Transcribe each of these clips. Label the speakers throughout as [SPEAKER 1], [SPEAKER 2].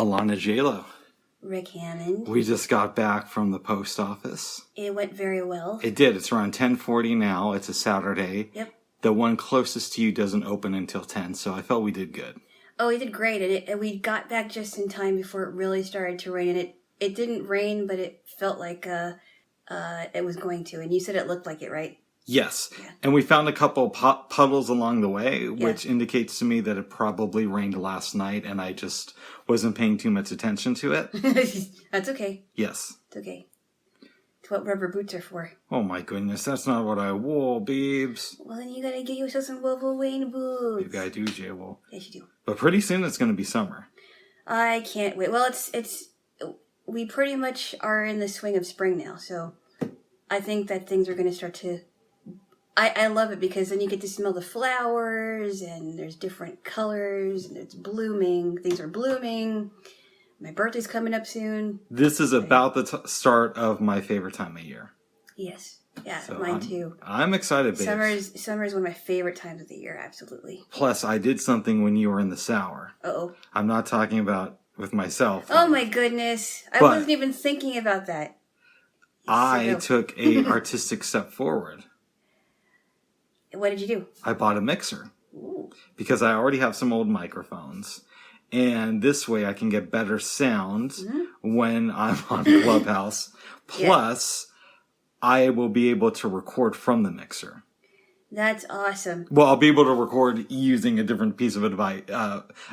[SPEAKER 1] Alana Jaylo.
[SPEAKER 2] Rick Hammond.
[SPEAKER 1] We just got back from the post office.
[SPEAKER 2] It went very well.
[SPEAKER 1] It did. It's around 10:40 now. It's a Saturday.
[SPEAKER 2] Yep.
[SPEAKER 1] The one closest to you doesn't open until 10, so I felt we did good.
[SPEAKER 2] Oh, we did great. And we got back just in time before it really started to rain. And it didn't rain, but it felt like it was going to. And you said it looked like it, right?
[SPEAKER 1] Yes.
[SPEAKER 2] Yeah.
[SPEAKER 1] And we found a couple puddles along the way, which indicates to me that it probably rained last night and I just wasn't paying too much attention to it.
[SPEAKER 2] That's okay.
[SPEAKER 1] Yes.
[SPEAKER 2] It's okay. It's what rubber boots are for.
[SPEAKER 1] Oh my goodness, that's not what I wore, babes.
[SPEAKER 2] Well, then you gotta get yourself some Wolverine boots.
[SPEAKER 1] Maybe I do, Jaylo.
[SPEAKER 2] Yes, you do.
[SPEAKER 1] But pretty soon it's going to be summer.
[SPEAKER 2] I can't wait. Well, we pretty much are in the swing of spring now, so I think that things are going to start to... I love it because then you get to smell the flowers and there's different colors and it's blooming. Things are blooming. My birthday's coming up soon.
[SPEAKER 1] This is about the start of my favorite time of year.
[SPEAKER 2] Yes. Yeah,
[SPEAKER 1] So
[SPEAKER 2] mine too.
[SPEAKER 1] I'm excited, babes.
[SPEAKER 2] Summer is one of my favorite times of the year, absolutely.
[SPEAKER 1] Plus, I did something when you were in the shower.
[SPEAKER 2] Uh-oh.
[SPEAKER 1] I'm not talking about with myself.
[SPEAKER 2] Oh my goodness. I wasn't even thinking about that.
[SPEAKER 1] I took a artistic step forward.
[SPEAKER 2] What did you do?
[SPEAKER 1] I bought a mixer.
[SPEAKER 2] Ooh.
[SPEAKER 1] Because I already have some old microphones. And this way I can get better sound when I'm on Clubhouse. Plus, I will be able to record from the mixer.
[SPEAKER 2] That's awesome.
[SPEAKER 1] Well, I'll be able to record using a different piece of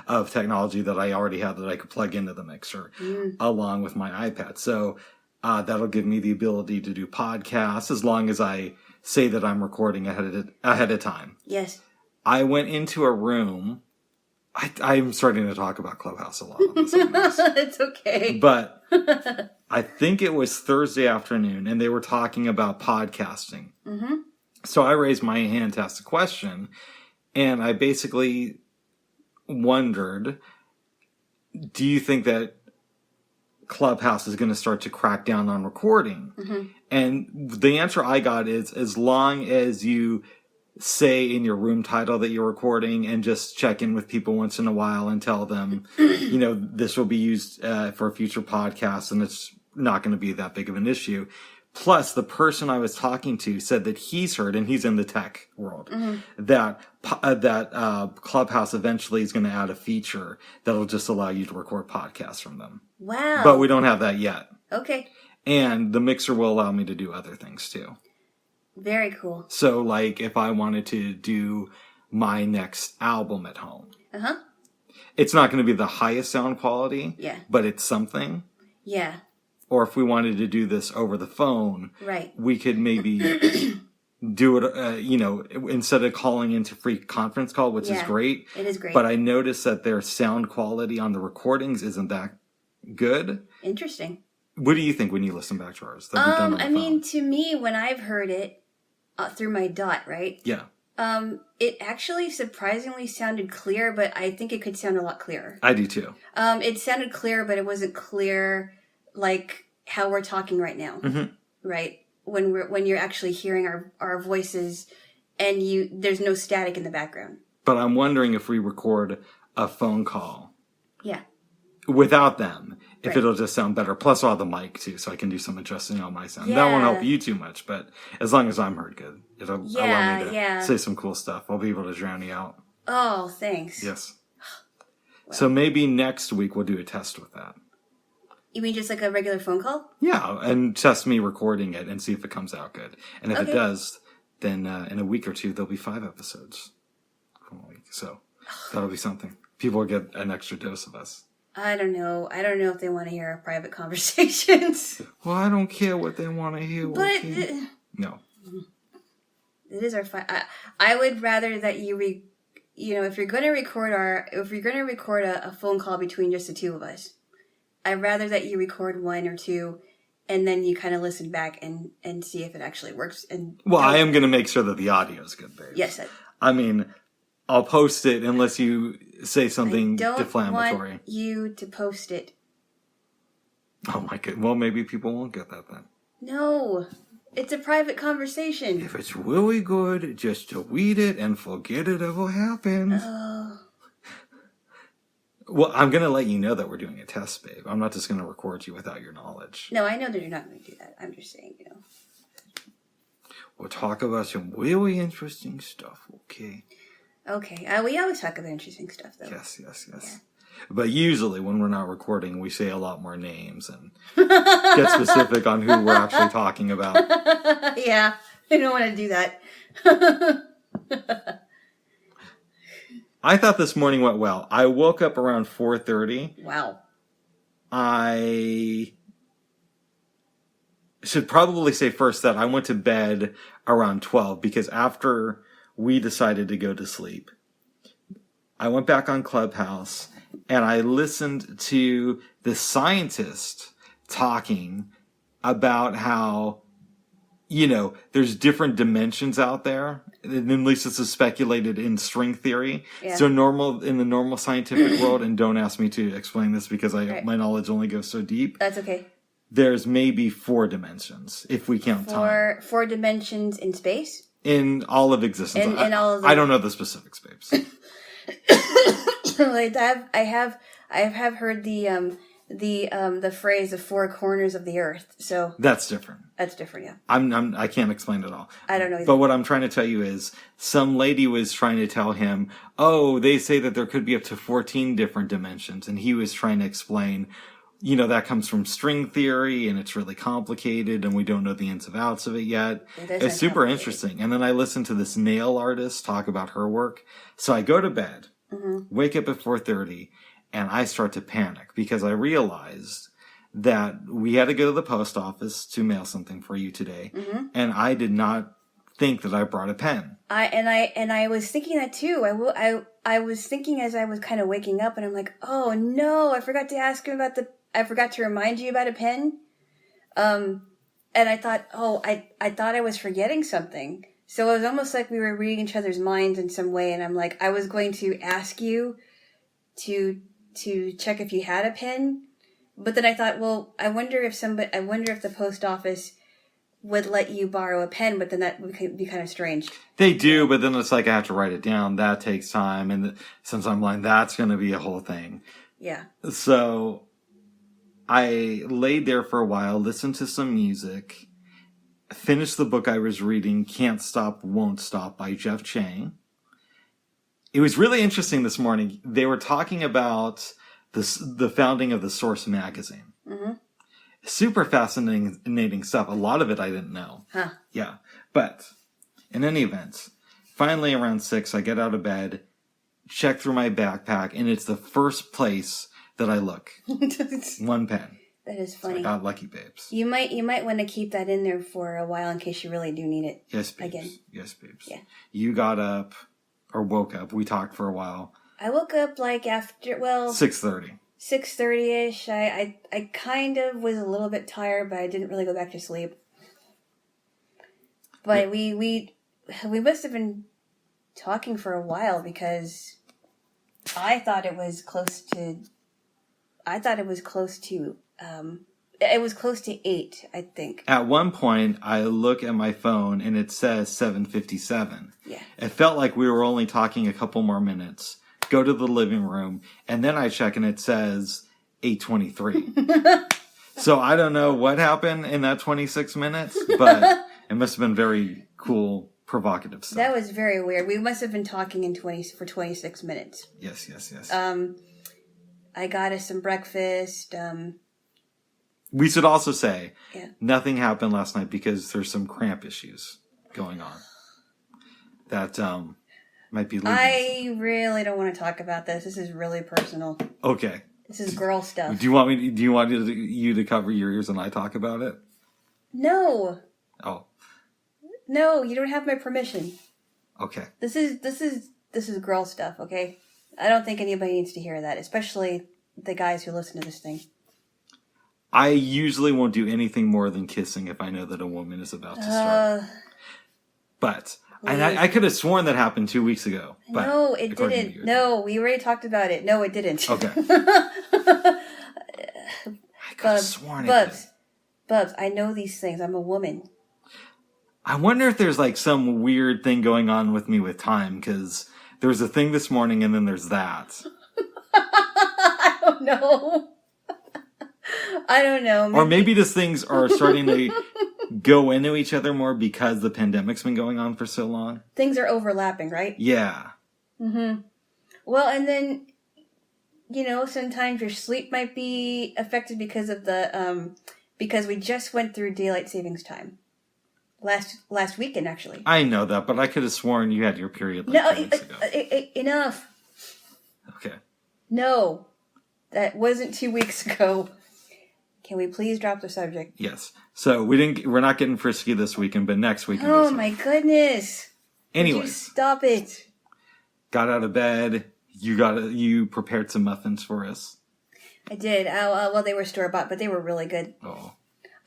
[SPEAKER 1] of technology that I already have that I could plug into the mixer along with my iPad. So that'll give me the ability to do podcasts as long as I say that I'm recording ahead of time.
[SPEAKER 2] Yes.
[SPEAKER 1] I went into a room. I'm starting to talk about Clubhouse a lot on this.
[SPEAKER 2] It's okay.
[SPEAKER 1] But I think it was Thursday afternoon, and they were talking about podcasting. Mm-hmm. So I raised my hand to ask a question, and I basically wondered, do you think that Clubhouse is going to start to crack down on recording? Mm-hmm. And the answer I got is, as long as you say in your room title that you're recording and just check in with people once in a while and tell them, this will be used for a future podcast and it's not going to be that big of an issue. Plus, the person I was talking to said that he's heard, and he's in the tech world, that Clubhouse eventually is going to add a feature that'll just allow you to record podcasts from them.
[SPEAKER 2] Wow.
[SPEAKER 1] But we don't have that yet.
[SPEAKER 2] Okay.
[SPEAKER 1] And the mixer will allow me to do other things too.
[SPEAKER 2] Very cool.
[SPEAKER 1] So, like, if I wanted to do my next album at home, it's not going to be the highest sound quality, but it's something.
[SPEAKER 2] Yeah.
[SPEAKER 1] Or if we wanted to do this over the phone, we could maybe do it, instead of calling into free conference call, which is great.
[SPEAKER 2] It is great.
[SPEAKER 1] But I noticed that their sound quality on the recordings isn't that good.
[SPEAKER 2] Interesting.
[SPEAKER 1] What do you think when you listen back to ours?
[SPEAKER 2] To me, when I've heard it through my DOT, right?
[SPEAKER 1] Yeah.
[SPEAKER 2] It actually surprisingly sounded clear, but I think it could sound a lot clearer.
[SPEAKER 1] I do too.
[SPEAKER 2] It sounded clear, but it wasn't clear like how we're talking right now, right? When you're actually hearing our voices, and there's no static in the background.
[SPEAKER 1] But I'm wondering if we record a phone call.
[SPEAKER 2] Yeah.
[SPEAKER 1] Without them, if it'll just sound better. Plus, I'll have the mic too, so I can do some adjusting on my sound. Yeah. That won't help you too much, but as long as I'm heard good, it'll allow me to say some cool stuff. I'll be able to drown you out.
[SPEAKER 2] Oh, thanks.
[SPEAKER 1] Yes. Well. So maybe next week we'll do a test with that.
[SPEAKER 2] You mean just like a regular phone call?
[SPEAKER 1] Yeah, and test me recording it and see if it comes out good. And if it does, then in a week or two, there'll be 5 episodes. So that'll be something. People will get an extra dose of us.
[SPEAKER 2] I don't know if they want to hear our private conversations.
[SPEAKER 1] Well, I don't care what they want to hear.
[SPEAKER 2] But
[SPEAKER 1] no.
[SPEAKER 2] It is our I would rather that if you're going to record a phone call between just the two of us, I'd rather that you record 1 or 2 and then you kind of listen back and see if it actually works.
[SPEAKER 1] I am going to make sure that the audio is good, babe.
[SPEAKER 2] Yes.
[SPEAKER 1] I'll post it unless you say something deflammatory.
[SPEAKER 2] I don't want you to post it.
[SPEAKER 1] Oh my god. Well, maybe people won't get that then.
[SPEAKER 2] No. It's a private conversation.
[SPEAKER 1] If it's really good, just delete it and forget it ever happened.
[SPEAKER 2] Oh.
[SPEAKER 1] Well, I'm going to let you know that we're doing a test, babe. I'm not just going to record you without your knowledge.
[SPEAKER 2] No, I know that you're not going to do that. I'm just saying,
[SPEAKER 1] We'll talk about some really interesting stuff, okay?
[SPEAKER 2] Okay. We always talk about interesting stuff, though.
[SPEAKER 1] Yes. Yeah. But usually when we're not recording, we say a lot more names and get specific on who we're actually talking about.
[SPEAKER 2] Yeah, I don't want to do that.
[SPEAKER 1] I thought this morning went well. I woke up around 4:30.
[SPEAKER 2] Wow.
[SPEAKER 1] I should probably say first that I went to bed around 12 because after we decided to go to sleep, I went back on Clubhouse and I listened to the scientist talking about how, there's different dimensions out there. And at least this is speculated in string theory.
[SPEAKER 2] Yeah.
[SPEAKER 1] So in the normal scientific world, and don't ask me to explain this because my knowledge only goes so deep.
[SPEAKER 2] That's okay.
[SPEAKER 1] There's maybe 4 dimensions if we count time.
[SPEAKER 2] 4 dimensions in space?
[SPEAKER 1] In all of existence.
[SPEAKER 2] In all of
[SPEAKER 1] I don't know the specifics, babes.
[SPEAKER 2] Like I have heard the phrase "the 4 corners of the earth." So
[SPEAKER 1] that's different.
[SPEAKER 2] That's different, yeah.
[SPEAKER 1] I can't explain it all.
[SPEAKER 2] I don't know either.
[SPEAKER 1] But what I'm trying to tell you is some lady was trying to tell him, they say that there could be up to 14 different dimensions. And he was trying to explain, that comes from string theory and it's really complicated and we don't know the ins and outs of it yet. It's super interesting. And then I listened to this nail artist talk about her work. So I go to bed, wake up at 4:30, and I start to panic because I realized that we had to go to the post office to mail something for you today. And I did not think that I brought a pen.
[SPEAKER 2] I was thinking that too. I was thinking as I was kind of waking up, and I'm like, oh no, I forgot to ask him I forgot to remind you about a pen. And I thought, I thought I was forgetting something. So it was almost like we were reading each other's minds in some way. And I'm like, I was going to ask you to check if you had a pen. But then I thought, well, I wonder if the post office would let you borrow a pen, but then that would be kind of strange.
[SPEAKER 1] They do, but then it's like I have to write it down. That takes time. And since I'm blind, that's going to be a whole thing.
[SPEAKER 2] Yeah.
[SPEAKER 1] So I laid there for a while, listened to some music, finished the book I was reading, Can't Stop, Won't Stop by Jeff Chang. It was really interesting this morning. They were talking about the founding of the Source magazine. Super fascinating stuff. A lot of it I didn't know.
[SPEAKER 2] Huh.
[SPEAKER 1] Yeah. But in any event, finally around 6, I get out of bed, check through my backpack, and it's the first place that I look. 1 pen.
[SPEAKER 2] That is funny.
[SPEAKER 1] So I got lucky, babes.
[SPEAKER 2] You might want to keep that in there for a while in case you really do need it.
[SPEAKER 1] Yes, babes.
[SPEAKER 2] Again.
[SPEAKER 1] Yes, babes.
[SPEAKER 2] Yeah.
[SPEAKER 1] You got up or woke up. We talked for a while.
[SPEAKER 2] I woke up after
[SPEAKER 1] 6:30.
[SPEAKER 2] 6:30ish. I kind of was a little bit tired, but I didn't really go back to sleep. But we must have been talking for a while because I thought it was close to. It was close to 8, I think.
[SPEAKER 1] At one point, I look at my phone and it says 7:57.
[SPEAKER 2] Yeah.
[SPEAKER 1] It felt like we were only talking a couple more minutes. Go to the living room, and then I check and it says 8:23. So I don't know what happened in that 26 minutes, but it must have been very cool, provocative stuff.
[SPEAKER 2] That was very weird. We must have been talking for 26 minutes.
[SPEAKER 1] Yes.
[SPEAKER 2] I got us some breakfast.
[SPEAKER 1] We should also say nothing happened last night because there's some cramp issues going on. That might be leading.
[SPEAKER 2] I really don't want to talk about this. This is really personal.
[SPEAKER 1] Okay.
[SPEAKER 2] This is girl stuff.
[SPEAKER 1] Do you want you to cover your ears and I talk about it?
[SPEAKER 2] No.
[SPEAKER 1] Oh.
[SPEAKER 2] No, you don't have my permission.
[SPEAKER 1] Okay.
[SPEAKER 2] This is girl stuff, okay? I don't think anybody needs to hear that, especially the guys who listen to this thing.
[SPEAKER 1] I usually won't do anything more than kissing if I know that a woman is about to start. But I could have sworn that happened 2 weeks ago. But
[SPEAKER 2] no, it didn't. No, we already talked about it. No, it didn't.
[SPEAKER 1] Okay. I could have sworn it did.
[SPEAKER 2] Bubs, I know these things. I'm a woman.
[SPEAKER 1] I wonder if there's like some weird thing going on with me with time, because there's a thing this morning and then there's that.
[SPEAKER 2] don't know. I don't know.
[SPEAKER 1] Or maybe just things are starting to go into each other more because the pandemic's been going on for so long.
[SPEAKER 2] Things are overlapping, right?
[SPEAKER 1] Yeah.
[SPEAKER 2] Mm-hmm. Well, and then, sometimes your sleep might be affected because of because we just went through daylight savings time. Last weekend, actually.
[SPEAKER 1] I know that, but I could have sworn you had your period 2 weeks ago.
[SPEAKER 2] Enough.
[SPEAKER 1] Okay.
[SPEAKER 2] No, that wasn't 2 weeks ago. Can we please drop the subject?
[SPEAKER 1] Yes. So we're not getting frisky this weekend, but next weekend.
[SPEAKER 2] Oh my goodness.
[SPEAKER 1] Anyway.
[SPEAKER 2] Stop it.
[SPEAKER 1] Got out of bed. You prepared some muffins for us.
[SPEAKER 2] I did. Well, they were store-bought, but they were really good.
[SPEAKER 1] Oh.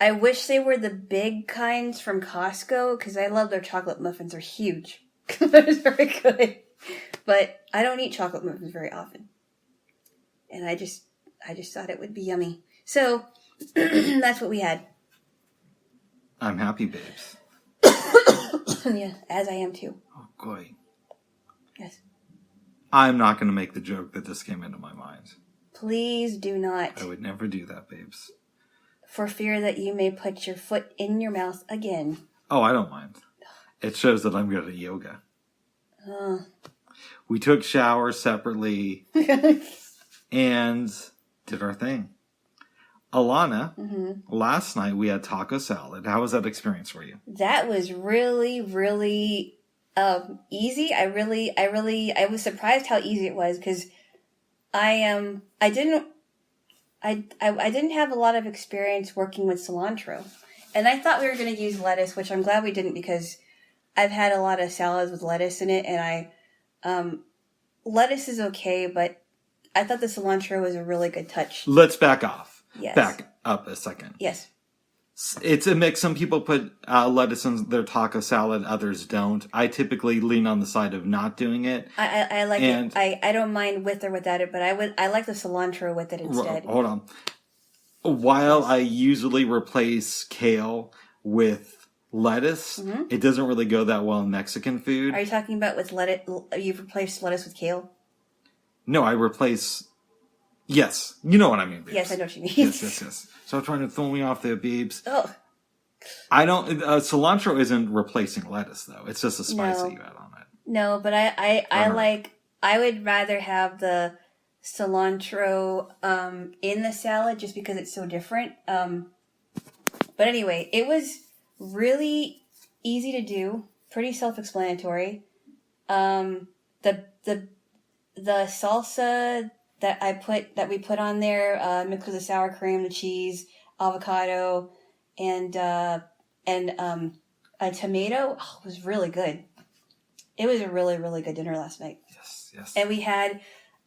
[SPEAKER 2] I wish they were the big kinds from Costco, because I love their chocolate muffins. They're huge. They're very good. But I don't eat chocolate muffins very often. And I just thought it would be yummy. So, that's what we had.
[SPEAKER 1] I'm happy, babes.
[SPEAKER 2] Yeah, as I am too.
[SPEAKER 1] Oh, good.
[SPEAKER 2] Yes.
[SPEAKER 1] I'm not going to make the joke that just came into my mind.
[SPEAKER 2] Please do not.
[SPEAKER 1] I would never do that, babes.
[SPEAKER 2] For fear that you may put your foot in your mouth again.
[SPEAKER 1] Oh, I don't mind. It shows that I'm good at yoga. We took showers separately and did our thing. Alana, last night we had taco salad. How was that experience for you?
[SPEAKER 2] That was really, really easy. I was surprised how easy it was, because I didn't have a lot of experience working with cilantro, and I thought we were going to use lettuce, which I'm glad we didn't, because I've had a lot of salads with lettuce in it, and lettuce is okay, but I thought the cilantro was a really good touch.
[SPEAKER 1] Let's back off.
[SPEAKER 2] Yes.
[SPEAKER 1] Back up a second.
[SPEAKER 2] Yes.
[SPEAKER 1] It's a mix. Some people put lettuce in their taco salad, others don't. I typically lean on the side of not doing it.
[SPEAKER 2] I like it. I don't mind with or without it, but I like the cilantro with it instead.
[SPEAKER 1] Hold on. While I usually replace kale with lettuce, it doesn't really go that well in Mexican food.
[SPEAKER 2] Are you talking about with lettuce? You've replaced lettuce with kale?
[SPEAKER 1] No, I replace... Yes. You know what I mean, babes.
[SPEAKER 2] Yes, I know what you mean.
[SPEAKER 1] Yes. Stop trying to throw me off there, babes.
[SPEAKER 2] Oh.
[SPEAKER 1] I don't... cilantro isn't replacing lettuce, though. It's just a spice that you add on it.
[SPEAKER 2] No, but I would rather have the cilantro in the salad just because it's so different. But anyway, it was really easy to do, pretty self-explanatory. The salsa that we put on there, mixed with the sour cream, the cheese, avocado, and a tomato, was really good. It was a really, really good dinner last night.
[SPEAKER 1] Yes.
[SPEAKER 2] And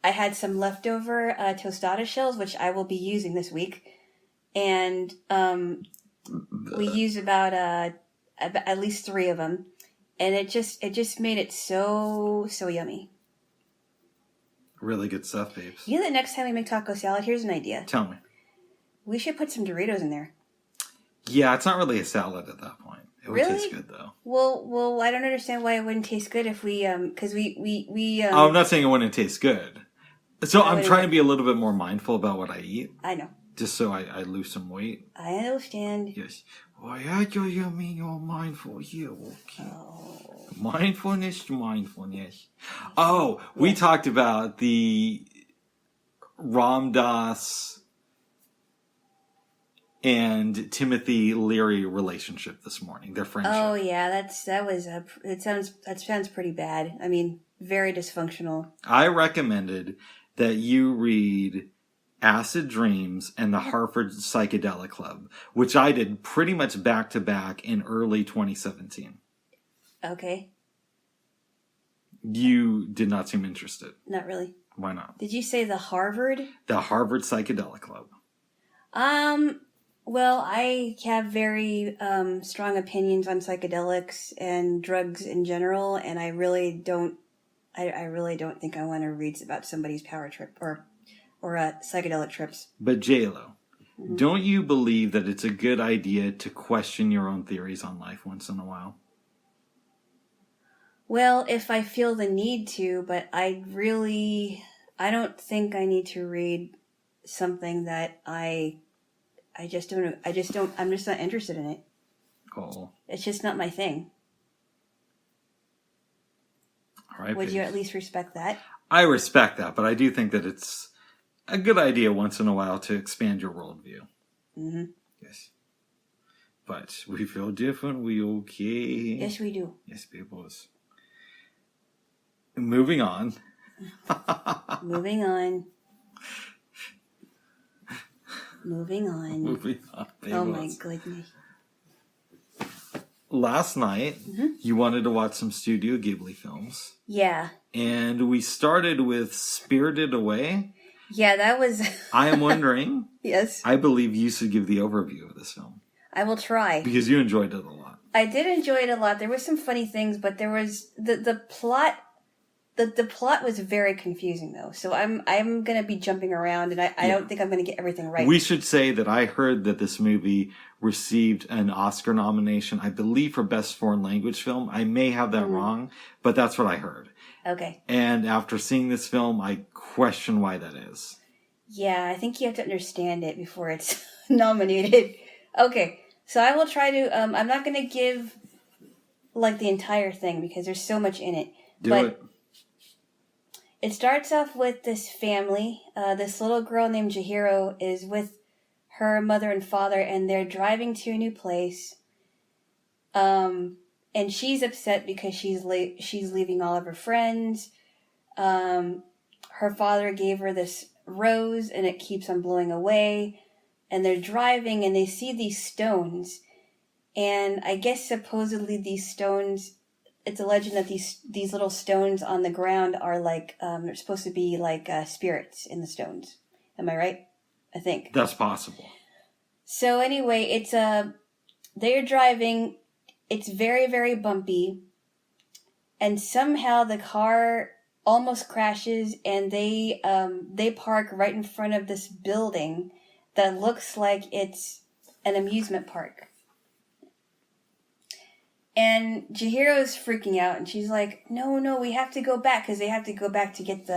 [SPEAKER 2] I had some leftover tostada shells, which I will be using this week. And we used about at least 3 of them. And it just made it so yummy.
[SPEAKER 1] Really good stuff, babes.
[SPEAKER 2] You know that next time we make taco salad, here's an idea.
[SPEAKER 1] Tell me.
[SPEAKER 2] We should put some Doritos in there.
[SPEAKER 1] Yeah, it's not really a salad at that point. It would taste good, though.
[SPEAKER 2] Well, I don't understand why it wouldn't taste good if we, because we
[SPEAKER 1] I'm not saying it wouldn't taste good. So I'm trying to be a little bit more mindful about what I eat.
[SPEAKER 2] I know.
[SPEAKER 1] Just so I lose some weight.
[SPEAKER 2] I understand.
[SPEAKER 1] Yes. Why you mean you're mindful here, okay? Oh. Mindfulness. Oh, we talked about the Ram Dass and Timothy Leary relationship this morning. Their friendship.
[SPEAKER 2] Oh yeah, that sounds pretty bad. I mean, very dysfunctional.
[SPEAKER 1] I recommended that you read Acid Dreams and the Harvard Psychedelic Club, which I did pretty much back to back in early 2017.
[SPEAKER 2] Okay.
[SPEAKER 1] You did not seem interested.
[SPEAKER 2] Not really.
[SPEAKER 1] Why not?
[SPEAKER 2] Did you say the Harvard?
[SPEAKER 1] The Harvard Psychedelic Club.
[SPEAKER 2] Well, I have very strong opinions on psychedelics and drugs in general, and I really don't think I want to read about somebody's power trip or psychedelic trips.
[SPEAKER 1] But Jaylo, don't you believe that it's a good idea to question your own theories on life once in a while?
[SPEAKER 2] Well, if I feel the need to, but I don't think I need to read something that I'm just not interested in it.
[SPEAKER 1] Oh.
[SPEAKER 2] It's just not my thing.
[SPEAKER 1] All right.
[SPEAKER 2] Would you at least respect that?
[SPEAKER 1] I respect that, but I do think that it's a good idea once in a while to expand your worldview.
[SPEAKER 2] Mm-hmm.
[SPEAKER 1] Yes. But we feel different. We okay?
[SPEAKER 2] Yes, we do.
[SPEAKER 1] Yes, peoples. Moving on.
[SPEAKER 2] Moving on. Moving on.
[SPEAKER 1] Moving on.
[SPEAKER 2] Oh my goodness.
[SPEAKER 1] Last night,
[SPEAKER 2] Mm-hmm.
[SPEAKER 1] you wanted to watch some Studio Ghibli films.
[SPEAKER 2] Yeah.
[SPEAKER 1] And we started with Spirited Away.
[SPEAKER 2] Yeah, that was...
[SPEAKER 1] I am wondering...
[SPEAKER 2] Yes.
[SPEAKER 1] I believe you should give the overview of this film.
[SPEAKER 2] I will try.
[SPEAKER 1] Because you enjoyed it a lot.
[SPEAKER 2] I did enjoy it a lot. There was some funny things, but there was... The plot... The plot was very confusing, though. So I'm going to be jumping around, and I don't think I'm going to get everything right.
[SPEAKER 1] We should say that I heard that this movie received an Oscar nomination, I believe, for Best Foreign Language Film. I may have that wrong, but that's what I heard.
[SPEAKER 2] Okay.
[SPEAKER 1] And after seeing this film, I question why that is.
[SPEAKER 2] Yeah, I think you have to understand it before it's nominated. Okay, so I will try to... I'm not going to give, like, the entire thing, because there's so much in it.
[SPEAKER 1] Do it.
[SPEAKER 2] It starts off with this family. This little girl named Chihiro is with her mother and father, and they're driving to a new place. And she's upset because she's leaving all of her friends. Her father gave her this rose, and it keeps on blowing away. And they're driving, and they see these stones. And I guess supposedly these stones... It's a legend that these little stones on the ground are like, they're supposed to be like spirits in the stones. Am I right? I think.
[SPEAKER 1] That's possible.
[SPEAKER 2] So anyway, it's they're driving. It's very, very bumpy. And somehow the car almost crashes, and they park right in front of this building that looks like it's an amusement park. And Chihiro's freaking out, and she's like, "No, we have to go back," because they have to go back to get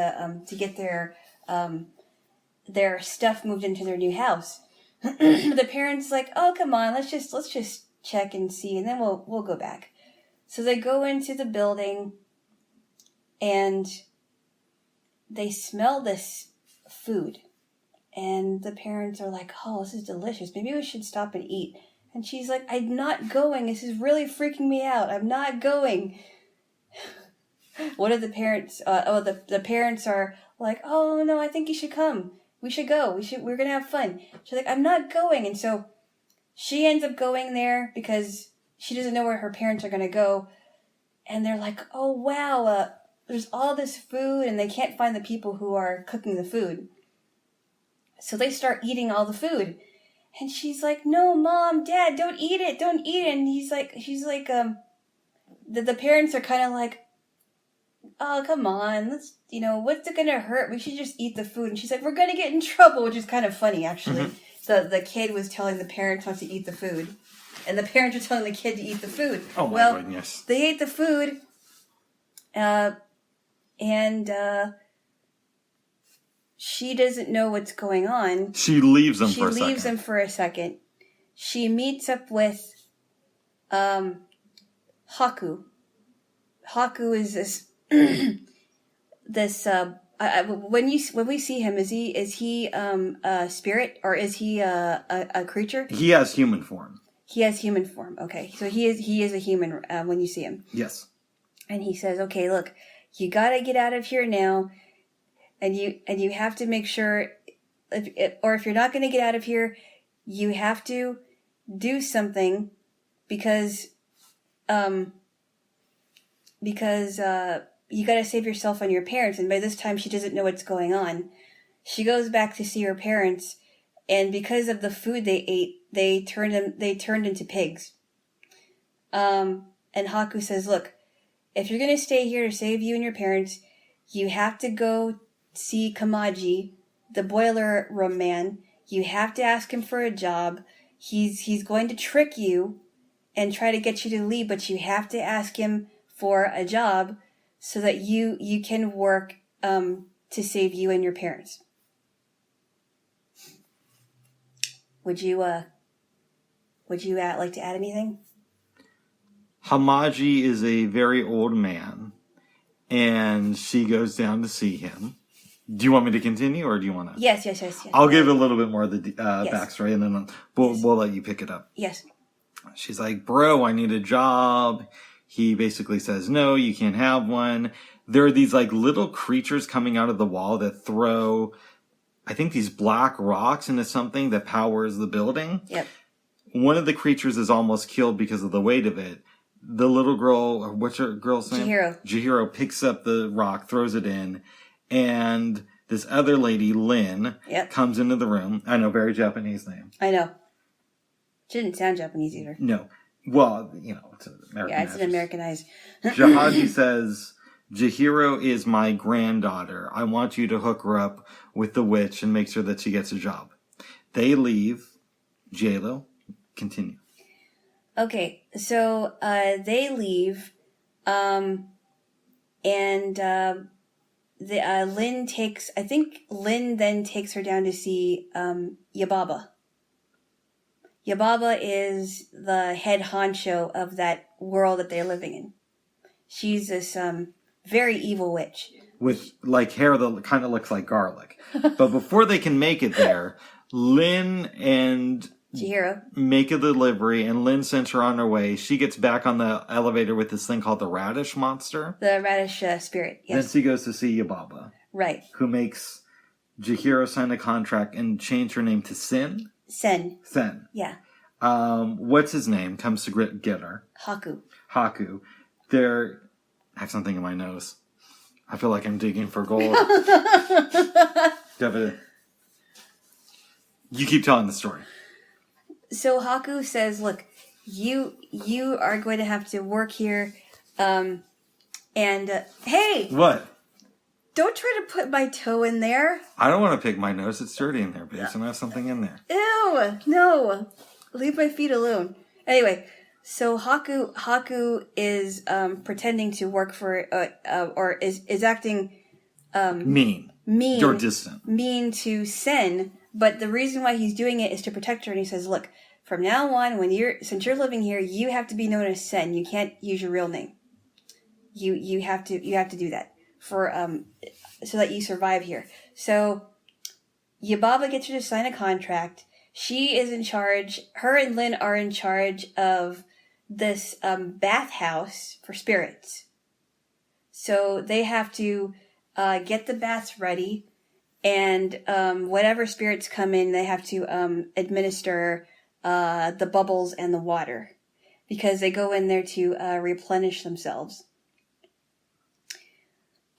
[SPEAKER 2] their stuff moved into their new house. The parents like, "Oh, come on, let's just check and see, and then we'll go back." So they go into the building, and they smell this food, and the parents are like, "Oh, this is delicious. Maybe we should stop and eat." And she's like, "I'm not going. This is really freaking me out. I'm not going." One of the parents, the parents are like, "Oh, no, I think you should come. We should go. We're going to have fun." She's like, "I'm not going." And so she ends up going there because she doesn't know where her parents are going to go. And they're like, "Oh, wow, there's all this food," and they can't find the people who are cooking the food. So they start eating all the food. And she's like, "No, Mom, Dad, don't eat it. Don't eat it." And she's like, the parents are kind of like, "Oh, come on. Let's, what's it going to hurt? We should just eat the food." And she's like, "We're going to get in trouble," which is kind of funny, actually. Mm-hmm. So the kid was telling the parents not to eat the food. And the parents were telling the kid to eat the food.
[SPEAKER 1] Oh, my goodness.
[SPEAKER 2] They ate the food. She doesn't know what's going on.
[SPEAKER 1] She leaves them for a second.
[SPEAKER 2] She leaves them for a second. She meets up with Haku. Haku is this when we see him, is he a spirit, or is he a creature?
[SPEAKER 1] He has human form.
[SPEAKER 2] He has human form. Okay, so he is a human when you see him.
[SPEAKER 1] Yes.
[SPEAKER 2] And he says, "Okay, look, you gotta get out of here now. And you have to make sure, if you're not going to get out of here, you have to do something because you got to save yourself and your parents." And by this time, she doesn't know what's going on. She goes back to see her parents, and because of the food they ate, they turned into pigs. And Haku says, "Look, if you're going to stay here to save you and your parents, you have to go see Kamaji, the boiler room man. You have to ask him for a job. He's going to trick you and try to get you to leave, but you have to ask him for a job so that you can work to save you and your parents." Would you like to add anything?
[SPEAKER 1] Hamaji is a very old man, and she goes down to see him. Do you want me to continue, or do you want to?
[SPEAKER 2] Yes.
[SPEAKER 1] I'll give a little bit more of the backstory, and then we'll let you pick it up.
[SPEAKER 2] Yes.
[SPEAKER 1] She's like, bro, I need a job. He basically says, no, you can't have one. There are these like little creatures coming out of the wall that throw, I think, these black rocks into something that powers the building.
[SPEAKER 2] Yep.
[SPEAKER 1] One of the creatures is almost killed because of the weight of it. The little girl, what's her girl's name? Jaylo picks up the rock, throws it in, and this other lady, Lynn, comes into the room. I know, very Japanese name.
[SPEAKER 2] I know. She didn't sound Japanese either.
[SPEAKER 1] No. Well, it's an American.
[SPEAKER 2] Yeah, it's an Americanized.
[SPEAKER 1] Jahaji says, Jaylo is my granddaughter. I want you to hook her up with the witch and make sure that she gets a job. They leave. Jaylo, continue.
[SPEAKER 2] Okay, so they leave, and Lynn then takes her down to see Yababa. Yababa is the head honcho of that world that they're living in. She's this very evil witch.
[SPEAKER 1] With like hair that kind of looks like garlic. But before they can make it there, Lynn and
[SPEAKER 2] Jaylo
[SPEAKER 1] make a delivery, and Lynn sends her on her way. She gets back on the elevator with this thing called the radish monster.
[SPEAKER 2] The radish spirit, yes.
[SPEAKER 1] Then she goes to see Yababa.
[SPEAKER 2] Right.
[SPEAKER 1] Who makes Jaylo sign a contract and change her name to Sen.
[SPEAKER 2] Yeah.
[SPEAKER 1] What's his name? Comes to get her.
[SPEAKER 2] Haku.
[SPEAKER 1] I have something in my nose. I feel like I'm digging for gold. You keep telling the story.
[SPEAKER 2] So Haku says, look, you are going to have to work here, hey!
[SPEAKER 1] What?
[SPEAKER 2] Don't try to put my toe in there.
[SPEAKER 1] I don't want to pick my nose. It's dirty in there, babes, and I have something in there.
[SPEAKER 2] Ew! No! Leave my feet alone. Anyway, so Haku is pretending to work for, or is acting
[SPEAKER 1] mean or distant.
[SPEAKER 2] Mean to Sen, but the reason why he's doing it is to protect her, and he says, look, from now on, since you're living here, you have to be known as Sen. You can't use your real name. You have to do that for so that you survive here. So Yababa gets her to sign a contract. She is in charge. Her and Lynn are in charge of this bathhouse for spirits. So they have to get the baths ready, and whatever spirits come in, they have to administer the bubbles and the water, because they go in there to replenish themselves.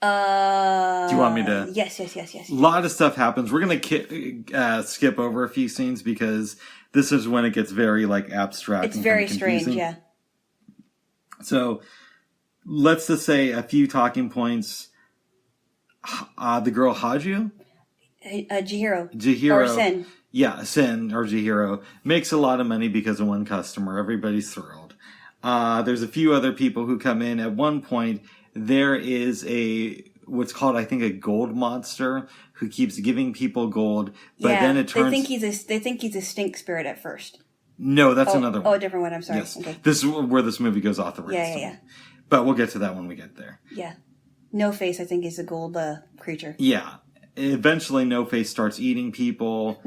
[SPEAKER 1] Do you want me to?
[SPEAKER 2] Yes.
[SPEAKER 1] A lot of stuff happens. We're going to skip over a few scenes because this is when it gets very abstract.
[SPEAKER 2] It's very strange, yeah.
[SPEAKER 1] So let's just say a few talking points. The girl Haju?
[SPEAKER 2] Jaylo. Or Sen.
[SPEAKER 1] Yeah, Sen or Jaylo makes a lot of money because of one customer. Everybody's thrilled. There's a few other people who come in. At one point, there is what's called, I think, a gold monster who keeps giving people gold, but then it turns...
[SPEAKER 2] They think he's a stink spirit at first.
[SPEAKER 1] No, that's another one.
[SPEAKER 2] Oh, a different one. I'm sorry.
[SPEAKER 1] Yes.
[SPEAKER 2] Okay.
[SPEAKER 1] This is where this movie goes off the rails.
[SPEAKER 2] Yeah.
[SPEAKER 1] But we'll get to that when we get there.
[SPEAKER 2] Yeah. No Face, I think, is a gold creature.
[SPEAKER 1] Yeah. Eventually, No Face starts eating people.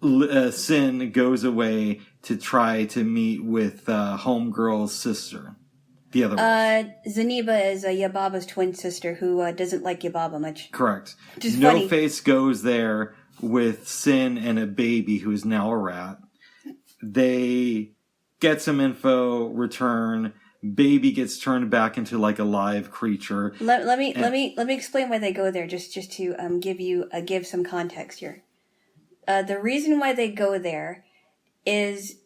[SPEAKER 1] Sin goes away to try to meet with Homegirl's sister. The other one.
[SPEAKER 2] Zaniba is Yababa's twin sister who doesn't like Yababa much.
[SPEAKER 1] Correct.
[SPEAKER 2] Just
[SPEAKER 1] No
[SPEAKER 2] funny.
[SPEAKER 1] Face goes there with Sin and a baby who is now a rat. They get some info, return. Baby gets turned back into a live creature.
[SPEAKER 2] Let me explain why they go there, just to give some context here. The reason why they go there is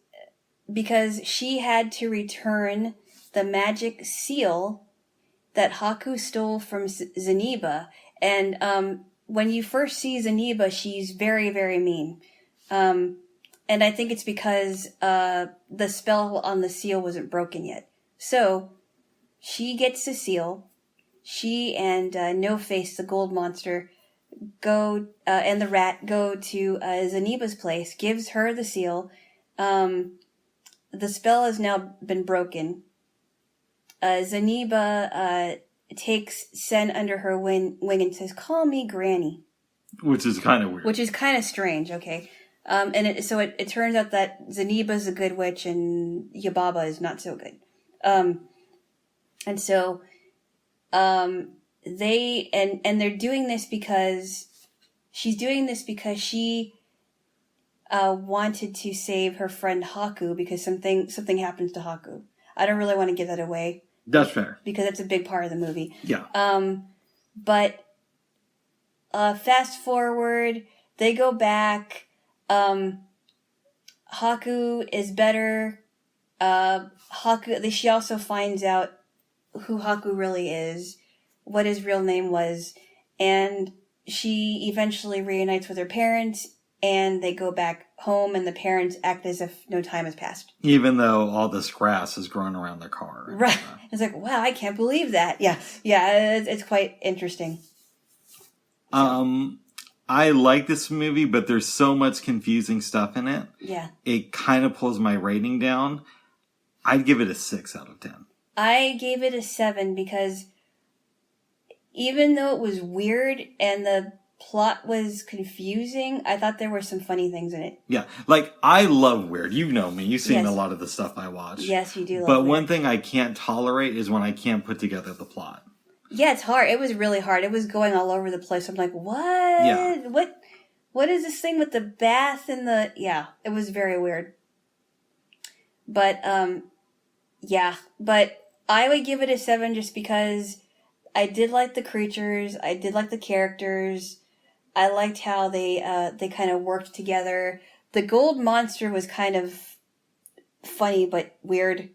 [SPEAKER 2] because she had to return the magic seal that Haku stole from Zaniba. And when you first see Zaniba, she's very, very mean. And I think it's because the spell on the seal wasn't broken yet. So she gets the seal. She and No Face, the gold monster, and the rat go to Zaniba's place, gives her the seal. The spell has now been broken. Zaniba takes Sen under her wing and says, "Call me Granny."
[SPEAKER 1] Which is kind of weird.
[SPEAKER 2] Which is kind of strange, okay? So it turns out that Zaniba's a good witch and Yababa is not so good. They're doing this because she's doing this because she wanted to save her friend Haku because something happens to Haku. I don't really want to give that away.
[SPEAKER 1] That's fair.
[SPEAKER 2] Because it's a big part of the movie.
[SPEAKER 1] Yeah.
[SPEAKER 2] But fast forward, they go back. Haku is better. She also finds out who Haku really is, what his real name was, and she eventually reunites with her parents, and they go back home, and the parents act as if no time has passed. Even
[SPEAKER 1] though all this grass is growing around their car.
[SPEAKER 2] Right. It's like, wow, I can't believe that. Yeah, it's quite interesting.
[SPEAKER 1] I like this movie, but there's so much confusing stuff in it.
[SPEAKER 2] Yeah.
[SPEAKER 1] It kind of pulls my rating down. I'd give it a 6 out of 10.
[SPEAKER 2] I gave it a 7 because even though it was weird and the plot was confusing, I thought there were some funny things in it.
[SPEAKER 1] Yeah. I love weird. You know me. You've seen a lot of the stuff I watch.
[SPEAKER 2] Yes, you do love
[SPEAKER 1] But
[SPEAKER 2] weird.
[SPEAKER 1] One thing I can't tolerate is when I can't put together the plot.
[SPEAKER 2] Yeah, it's hard. It was really hard. It was going all over the place. I'm like, what?
[SPEAKER 1] Yeah.
[SPEAKER 2] What is this thing with the bath and the... Yeah, it was very weird. But, But I would give it a 7 just because I did like the creatures. I did like the characters. I liked how they kind of worked together. The gold monster was kind of funny but weird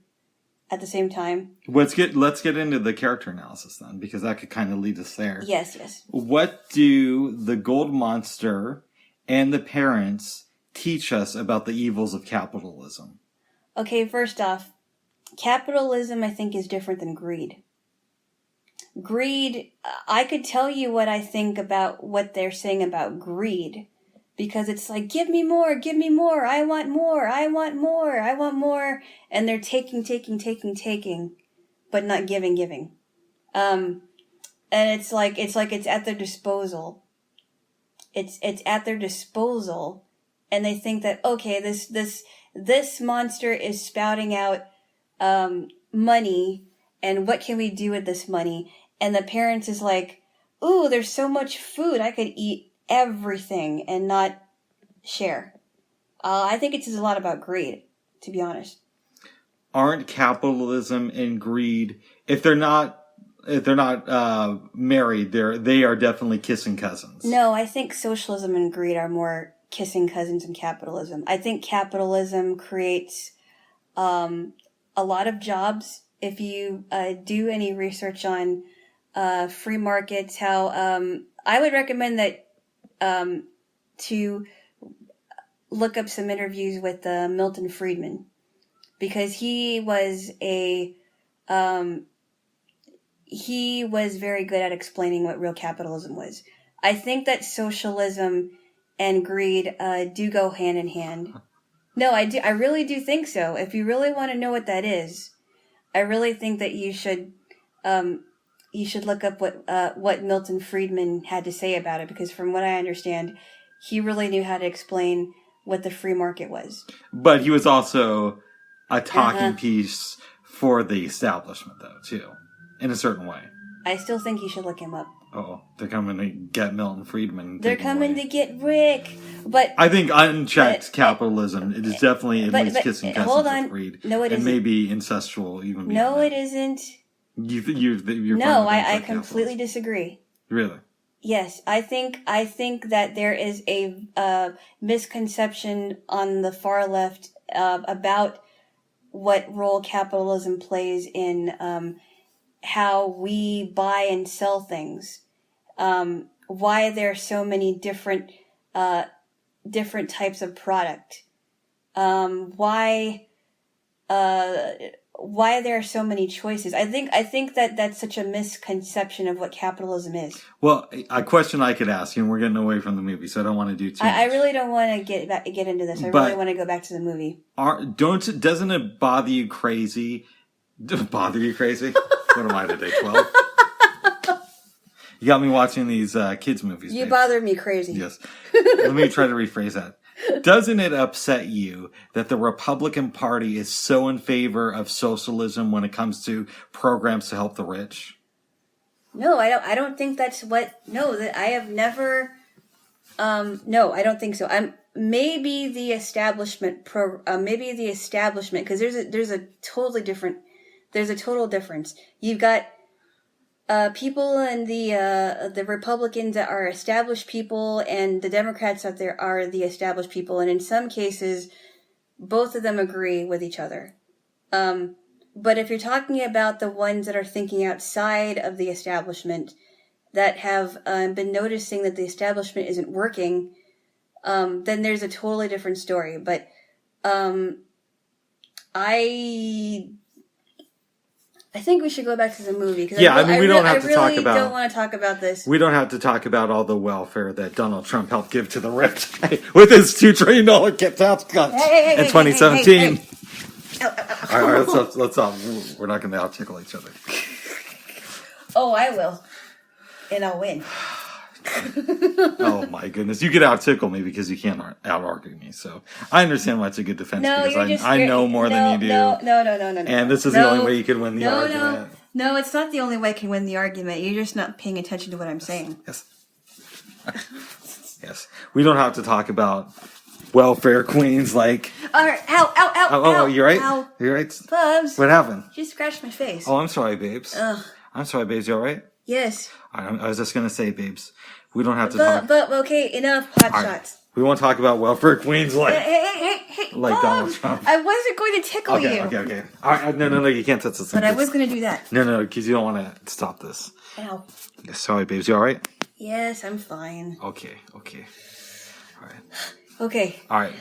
[SPEAKER 2] at the same time.
[SPEAKER 1] Let's get into the character analysis then, because that could kind of lead us there.
[SPEAKER 2] Yes.
[SPEAKER 1] What do the gold monster and the parents teach us about the evils of capitalism?
[SPEAKER 2] Okay, first off, capitalism I think is different than greed. Greed, I could tell you what I think about what they're saying about greed. Because it's like, give me more, I want more, I want more, I want more. And they're taking, but not giving. And it's at their disposal. It's at their disposal. And they think that, okay, this monster is spouting out money, and what can we do with this money? And the parents is like, ooh, there's so much food, I could eat everything and not share. I think it says a lot about greed, to be honest.
[SPEAKER 1] Aren't capitalism and greed, if they're not married, they are definitely kissing cousins?
[SPEAKER 2] No, I think socialism and greed are more kissing cousins than capitalism. I think capitalism creates a lot of jobs. If you do any research on free markets, how I would recommend that to look up some interviews with Milton Friedman, because he was very good at explaining what real capitalism was. I think that socialism and greed do go hand in hand. No, I do. I really do think so. If you really want to know what that is, I really think that you should look up what Milton Friedman had to say about it, because from what I understand, he really knew how to explain what the free market was.
[SPEAKER 1] But he was also a talking piece for the establishment, though, too, in a certain way.
[SPEAKER 2] I still think you should look him up.
[SPEAKER 1] Oh, they're coming to get Milton Friedman.
[SPEAKER 2] They're coming to get Rick. But
[SPEAKER 1] I think unchecked capitalism, it is definitely at least kissing cousins with greed.
[SPEAKER 2] No, it isn't.
[SPEAKER 1] And maybe incestual even.
[SPEAKER 2] No, it isn't.
[SPEAKER 1] You're
[SPEAKER 2] no, I completely disagree.
[SPEAKER 1] Really?
[SPEAKER 2] Yes, I think that there is a misconception on the far left about what role capitalism plays in how we buy and sell things. Why there are so many different types of product. Why why there are so many choices. I think that that's such a misconception of what capitalism is.
[SPEAKER 1] Well, a question I could ask you, and we're getting away from the movie, so I don't want to do too much.
[SPEAKER 2] I really don't want to get into this. I really want to go back to the movie.
[SPEAKER 1] Doesn't it bother you crazy? Bother you crazy? What am I today, 12? You got me watching these kids movies.
[SPEAKER 2] You
[SPEAKER 1] babe.
[SPEAKER 2] bother me crazy.
[SPEAKER 1] Yes. Let me try to rephrase that. Doesn't it upset you that the Republican Party is so in favor of socialism when it comes to programs to help the rich?
[SPEAKER 2] No, I don't think that's what. No, that I have never. No, I don't think so. Maybe the establishment because there's a total difference. You've got people and the Republicans that are established people, and the Democrats out there are the established people, and in some cases, both of them agree with each other. But if you're talking about the ones that are thinking outside of the establishment, that have been noticing that the establishment isn't working, then there's a totally different story. But I think we should go back to the movie.
[SPEAKER 1] We don't have to talk about.
[SPEAKER 2] I don't want to talk about this.
[SPEAKER 1] We don't have to talk about all the welfare that Donald Trump helped give to the rich with his $2 trillion tax cut in 2017. All right, let's stop. We're not going to out-tickle each other.
[SPEAKER 2] Oh, I will. And I'll win.
[SPEAKER 1] Oh my goodness. You could out-tickle me because you can't out-argue me. So I understand why it's a good defense because I know more than you do.
[SPEAKER 2] No.
[SPEAKER 1] And this is the only way you can win the argument.
[SPEAKER 2] No, it's not the only way I can win the argument. You're just not paying attention to what I'm saying.
[SPEAKER 1] Yes. Yes. We don't have to talk about welfare queens like...
[SPEAKER 2] All right. Ow.
[SPEAKER 1] Oh, you right?
[SPEAKER 2] Ow.
[SPEAKER 1] You right?
[SPEAKER 2] Bubs.
[SPEAKER 1] What happened?
[SPEAKER 2] You scratched my face.
[SPEAKER 1] Oh, I'm sorry, babes.
[SPEAKER 2] Ugh.
[SPEAKER 1] I'm sorry, babes. You all right?
[SPEAKER 2] Yes.
[SPEAKER 1] I was just going to say, babes, we don't have to talk...
[SPEAKER 2] But, okay, enough hot shots.
[SPEAKER 1] We won't talk about welfare queens like...
[SPEAKER 2] Hey,
[SPEAKER 1] like Donald Trump.
[SPEAKER 2] I wasn't going to tickle you.
[SPEAKER 1] Okay. All right, no, you can't touch this.
[SPEAKER 2] But I was going to do that.
[SPEAKER 1] No, because you don't want to stop this.
[SPEAKER 2] Ow.
[SPEAKER 1] Sorry, babes. You all right?
[SPEAKER 2] Yes, I'm fine.
[SPEAKER 1] Okay. All right.
[SPEAKER 2] Okay.
[SPEAKER 1] All right.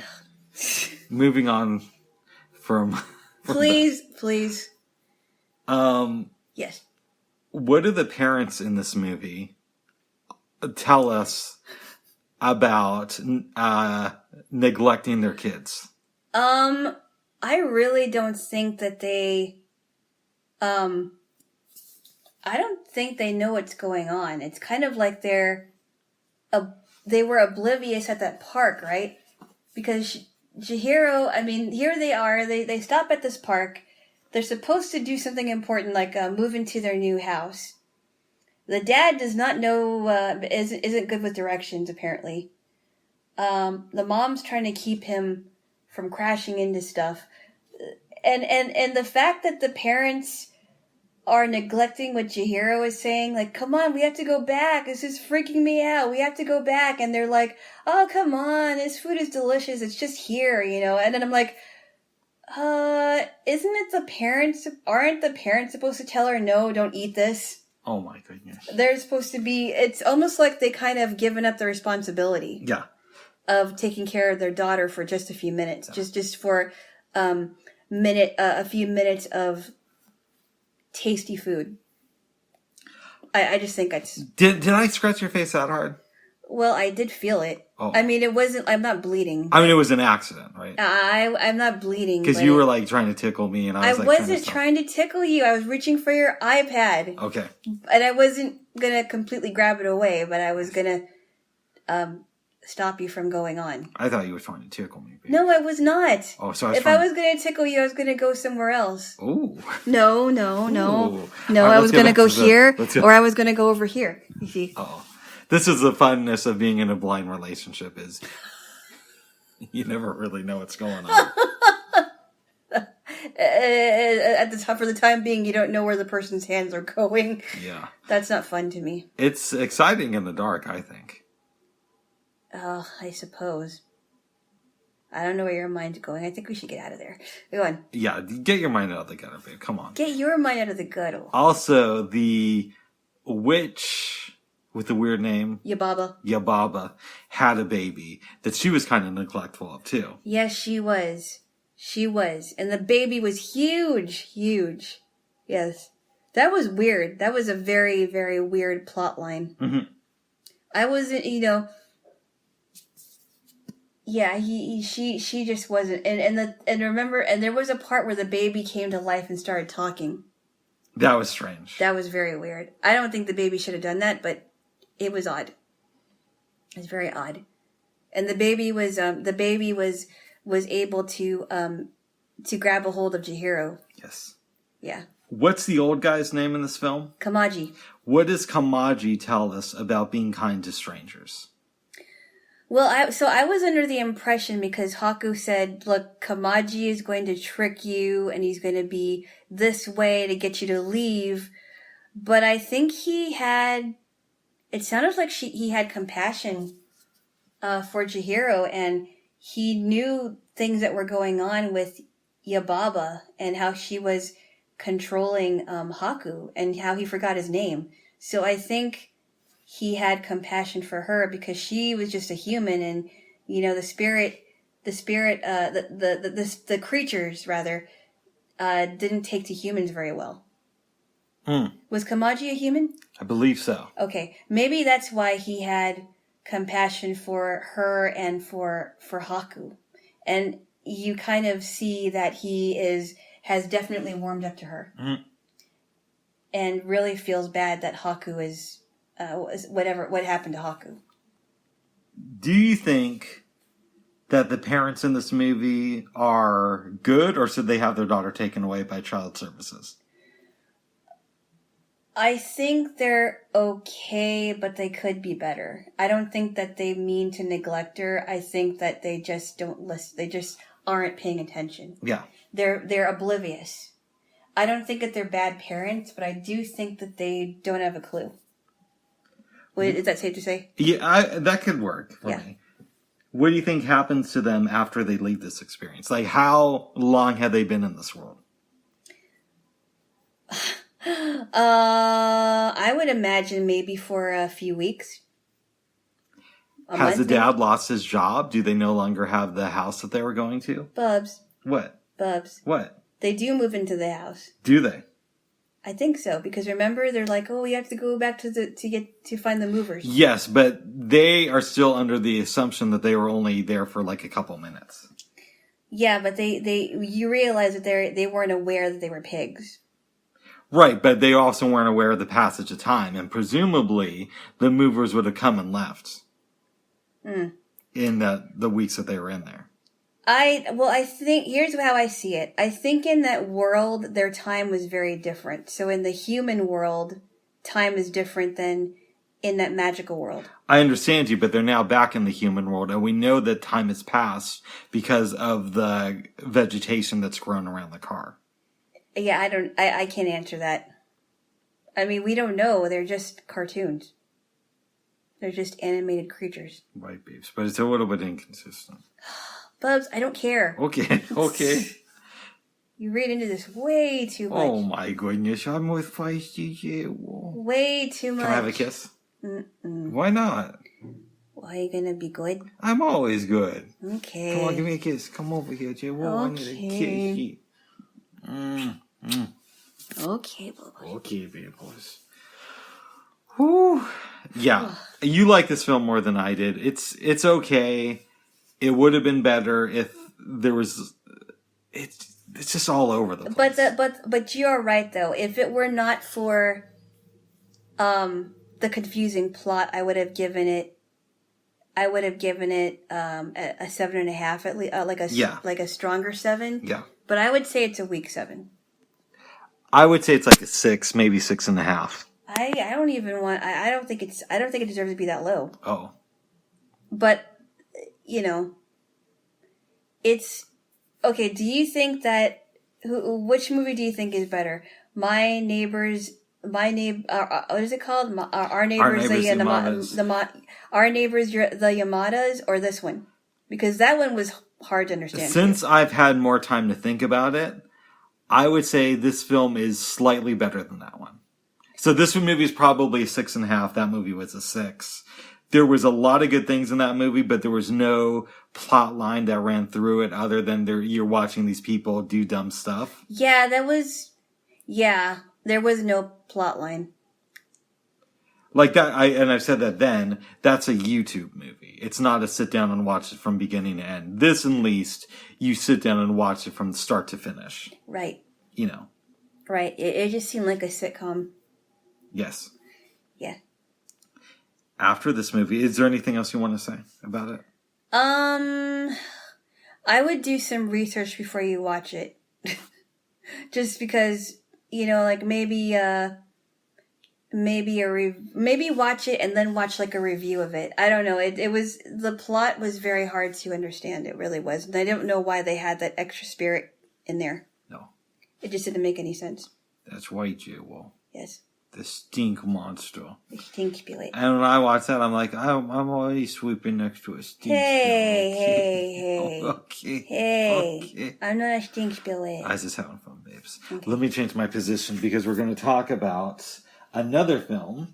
[SPEAKER 1] Moving on from
[SPEAKER 2] Please. Yes.
[SPEAKER 1] What do the parents in this movie tell us about neglecting their kids?
[SPEAKER 2] I really don't think that they I don't think they know what's going on. It's kind of like they were oblivious at that park, right? Because Chihiro, here they are. They stop at this park. They're supposed to do something important like move into their new house. The dad does not know, isn't good with directions, apparently. The mom's trying to keep him from crashing into stuff. And the fact that the parents are neglecting what Chihiro is saying, like, come on, we have to go back. This is freaking me out. We have to go back. And they're like, oh, come on. This food is delicious. It's just here, And then I'm like, isn't it aren't the parents supposed to tell her, no, don't eat this?
[SPEAKER 1] Oh my goodness.
[SPEAKER 2] They're supposed to be, it's almost like they kind of given up the responsibility.
[SPEAKER 1] Yeah.
[SPEAKER 2] Of taking care of their daughter for just a few minutes. Yeah. Just for a few minutes of tasty food. I just think it's...
[SPEAKER 1] Did I scratch your face that hard?
[SPEAKER 2] Well, I did feel it.
[SPEAKER 1] Oh.
[SPEAKER 2] It wasn't... I'm not bleeding.
[SPEAKER 1] It was an accident, right?
[SPEAKER 2] I'm not bleeding.
[SPEAKER 1] Because you were like trying to tickle me and I
[SPEAKER 2] wasn't trying to tickle you. I was reaching for your iPad.
[SPEAKER 1] Okay.
[SPEAKER 2] And I wasn't going to completely grab it away, but I was going to stop you from going on.
[SPEAKER 1] I thought you were trying to tickle me. Babe.
[SPEAKER 2] No, I was not.
[SPEAKER 1] Oh, so
[SPEAKER 2] if I was going to tickle you, I was going to go somewhere else.
[SPEAKER 1] Ooh.
[SPEAKER 2] No.
[SPEAKER 1] Ooh.
[SPEAKER 2] No,
[SPEAKER 1] right,
[SPEAKER 2] I was going to go here, or I was going to go over here. You see?
[SPEAKER 1] Oh. This is the funness of being in a blind relationship is you never really know what's going on.
[SPEAKER 2] For the time being, you don't know where the person's hands are going.
[SPEAKER 1] Yeah.
[SPEAKER 2] That's not fun to me.
[SPEAKER 1] It's exciting in the dark, I think.
[SPEAKER 2] Oh, I suppose. I don't know where your mind's going. I think we should get out of there. Go on.
[SPEAKER 1] Yeah, get your mind out of the gutter, babe. Come on.
[SPEAKER 2] Get your mind out of the gutter.
[SPEAKER 1] Also, the witch with the weird name, Yababa, had a baby that she was kind of neglectful of, too.
[SPEAKER 2] Yes, she was. She was. And the baby was huge. Huge. Yes. That was weird. That was a very, very weird plot line.
[SPEAKER 1] Mm-hmm.
[SPEAKER 2] I wasn't, yeah, she just wasn't. And remember, and there was a part where the baby came to life and started talking.
[SPEAKER 1] That was strange.
[SPEAKER 2] That was very weird. I don't think the baby should have done that, but it was odd. It was very odd. And the baby was able to grab a hold of Chihiro.
[SPEAKER 1] Yes.
[SPEAKER 2] Yeah.
[SPEAKER 1] What's the old guy's name in this film?
[SPEAKER 2] Kamaji.
[SPEAKER 1] What does Kamaji tell us about being kind to strangers?
[SPEAKER 2] Well, I was under the impression, because Haku said, look, Kamaji is going to trick you and he's going to be this way to get you to leave. But I think it sounded like he had compassion for Chihiro, and he knew things that were going on with Yababa and how she was controlling Haku and how he forgot his name. So I think he had compassion for her because she was just a human, and the creatures rather didn't take to humans very well. Was Kamaji a human?
[SPEAKER 1] I believe so.
[SPEAKER 2] Okay, maybe that's why he had compassion for her and for Haku, and you kind of see that he has definitely warmed up to her, and really feels bad that Haku is. What happened to Haku.
[SPEAKER 1] Do you think that the parents in this movie are good, or should they have their daughter taken away by child services?
[SPEAKER 2] I think they're okay, but they could be better. I don't think that they mean to neglect her. I think that they just don't listen. They just aren't paying attention.
[SPEAKER 1] Yeah.
[SPEAKER 2] They're oblivious. I don't think that they're bad parents, but I do think that they don't have a clue. Wait, is that safe to say?
[SPEAKER 1] Yeah, that could work for me. What do you think happens to them after they leave this experience? Like, how long have they been in this world?
[SPEAKER 2] I would imagine maybe for a few weeks.
[SPEAKER 1] Has the dad lost his job? Do they no longer have the house that they were going to?
[SPEAKER 2] Bubs.
[SPEAKER 1] What?
[SPEAKER 2] Bubs.
[SPEAKER 1] What?
[SPEAKER 2] They do move into the house.
[SPEAKER 1] Do they?
[SPEAKER 2] I think so, because remember, they're like, oh, we have to go back to find the movers.
[SPEAKER 1] Yes, but they are still under the assumption that they were only there for like a couple minutes.
[SPEAKER 2] Yeah, but you realize that they weren't aware that they were pigs.
[SPEAKER 1] Right, but they also weren't aware of the passage of time, and presumably the movers would have come and left in the weeks that they were in there.
[SPEAKER 2] I think, here's how I see it. I think in that world, their time was very different. So in the human world, time is different than in that magical world.
[SPEAKER 1] I understand you, but they're now back in the human world, and we know that time has passed because of the vegetation that's grown around the car.
[SPEAKER 2] Yeah, I can't answer that. I mean, we don't know. They're just cartoons. They're just animated creatures.
[SPEAKER 1] Right, babes, but it's a little bit inconsistent.
[SPEAKER 2] Bubs, I don't care.
[SPEAKER 1] Okay.
[SPEAKER 2] You read into this way too much.
[SPEAKER 1] Oh my goodness, I'm with feisty Jaylo.
[SPEAKER 2] Way too much.
[SPEAKER 1] Can I have a kiss? Why not?
[SPEAKER 2] Why are you gonna be good?
[SPEAKER 1] I'm always good.
[SPEAKER 2] Okay.
[SPEAKER 1] Come on, give me a kiss. Come over here, Jaylo.
[SPEAKER 2] Okay.
[SPEAKER 1] I need a kiss.
[SPEAKER 2] Okay, Bubba.
[SPEAKER 1] Okay, babes. Whew. Yeah, you like this film more than I did. It's okay. It would have been better if there was. It's just all over the place.
[SPEAKER 2] But you are right though. If it were not for, the confusing plot, I would have given it. A 7.5 at least, like a stronger 7.
[SPEAKER 1] Yeah.
[SPEAKER 2] But I would say it's a weak 7.
[SPEAKER 1] I would say it's like a 6, maybe 6.5.
[SPEAKER 2] I don't even want. I don't think it deserves to be that low.
[SPEAKER 1] Oh.
[SPEAKER 2] But it's okay. Do you think that which movie do you think is better? What is it called? Our neighbors, our neighbors, the Yamadas, or this one? Because that one was hard to understand.
[SPEAKER 1] Since I've had more time to think about it, I would say this film is slightly better than that one. So this movie is probably a 6.5. That movie was a 6. there was a lot of good things in that movie, but there was no plot line that ran through it other than you're watching these people do dumb stuff.
[SPEAKER 2] Yeah, there was no plot line.
[SPEAKER 1] Like that, I've said that then, that's a YouTube movie. It's not a sit down and watch it from beginning to end. This, at least, you sit down and watch it from start to finish.
[SPEAKER 2] Right.
[SPEAKER 1] You know.
[SPEAKER 2] Right. It just seemed like a sitcom.
[SPEAKER 1] Yes.
[SPEAKER 2] Yeah.
[SPEAKER 1] After this movie, is there anything else you want to say about it?
[SPEAKER 2] I would do some research before you watch it. Just because, like maybe watch it and then watch like a review of it. I don't know. The plot was very hard to understand. It really was. And I don't know why they had that extra spirit in there.
[SPEAKER 1] No.
[SPEAKER 2] It just didn't make any sense.
[SPEAKER 1] That's right, Jaylo.
[SPEAKER 2] Yes.
[SPEAKER 1] The stink monster.
[SPEAKER 2] The stink spirit.
[SPEAKER 1] And when I watch that, I'm like, I'm already sweeping next to a stink
[SPEAKER 2] Hey.
[SPEAKER 1] Okay.
[SPEAKER 2] Hey. I'm not a stink spirit.
[SPEAKER 1] I was just having fun, babes.
[SPEAKER 2] Okay.
[SPEAKER 1] Let me change my position because we're going to talk about another film.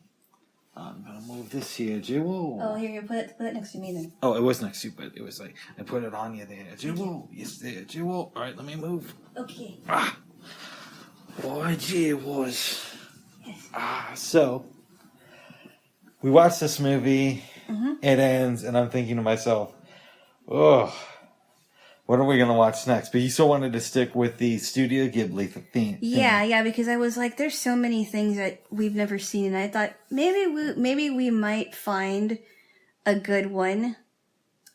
[SPEAKER 1] I'm going to move this here, Jaylo.
[SPEAKER 2] Oh, here, you put it next to me then.
[SPEAKER 1] Oh, it was next to you, but it was like, I put it on you there. Jaylo. Yes, there, Jaylo. All right, let me move.
[SPEAKER 2] Okay.
[SPEAKER 1] Boy, gee, it was. So, we watched this movie, it ends, and I'm thinking to myself, what are we going to watch next? But you still wanted to stick with the Studio Ghibli theme.
[SPEAKER 2] Yeah, because I was like, there's so many things that we've never seen, and I thought maybe we might find a good one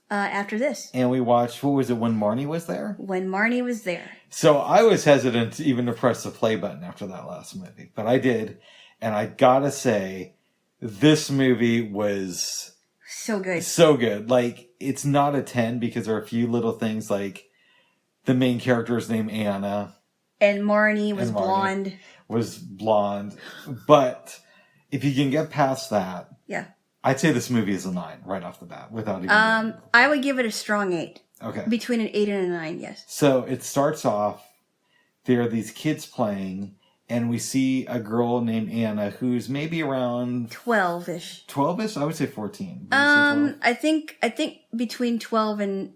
[SPEAKER 2] after this.
[SPEAKER 1] And we watched, what was it, when Marnie was there?
[SPEAKER 2] When Marnie was there.
[SPEAKER 1] So I was hesitant even to press the play button after that last movie, but I did. And I gotta say, this movie was
[SPEAKER 2] so good.
[SPEAKER 1] So good. Like, it's not a 10 because there are a few little things like the main character is named Anna.
[SPEAKER 2] And Marnie was blonde.
[SPEAKER 1] Was blonde. But if you can get past that,
[SPEAKER 2] yeah,
[SPEAKER 1] I'd say this movie is a 9 right off the bat without even.
[SPEAKER 2] I would give it a strong 8.
[SPEAKER 1] Okay.
[SPEAKER 2] Between an 8 and a 9, yes.
[SPEAKER 1] So it starts off, there are these kids playing, and we see a girl named Anna who's maybe around
[SPEAKER 2] 12-ish.
[SPEAKER 1] 12-ish? I would say 14.
[SPEAKER 2] I think between 12 and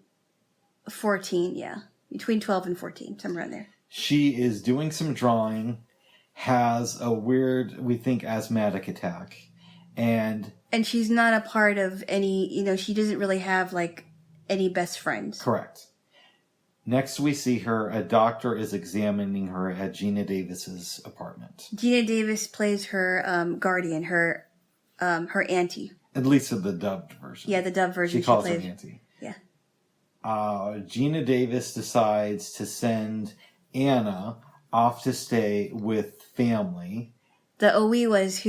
[SPEAKER 2] 14, yeah. Between 12 and 14, somewhere in there.
[SPEAKER 1] She is doing some drawing, has a weird, we think, asthmatic attack. And
[SPEAKER 2] she's not a part of any, she doesn't really have, like, any best friends.
[SPEAKER 1] Correct. Next we see her, a doctor is examining her at Gina Davis's apartment.
[SPEAKER 2] Gina Davis plays her guardian, her auntie.
[SPEAKER 1] At least in the dubbed version.
[SPEAKER 2] Yeah, the dubbed version.
[SPEAKER 1] She calls her auntie.
[SPEAKER 2] Yeah.
[SPEAKER 1] Gina Davis decides to send Anna off to stay with family.
[SPEAKER 2] The Oiwas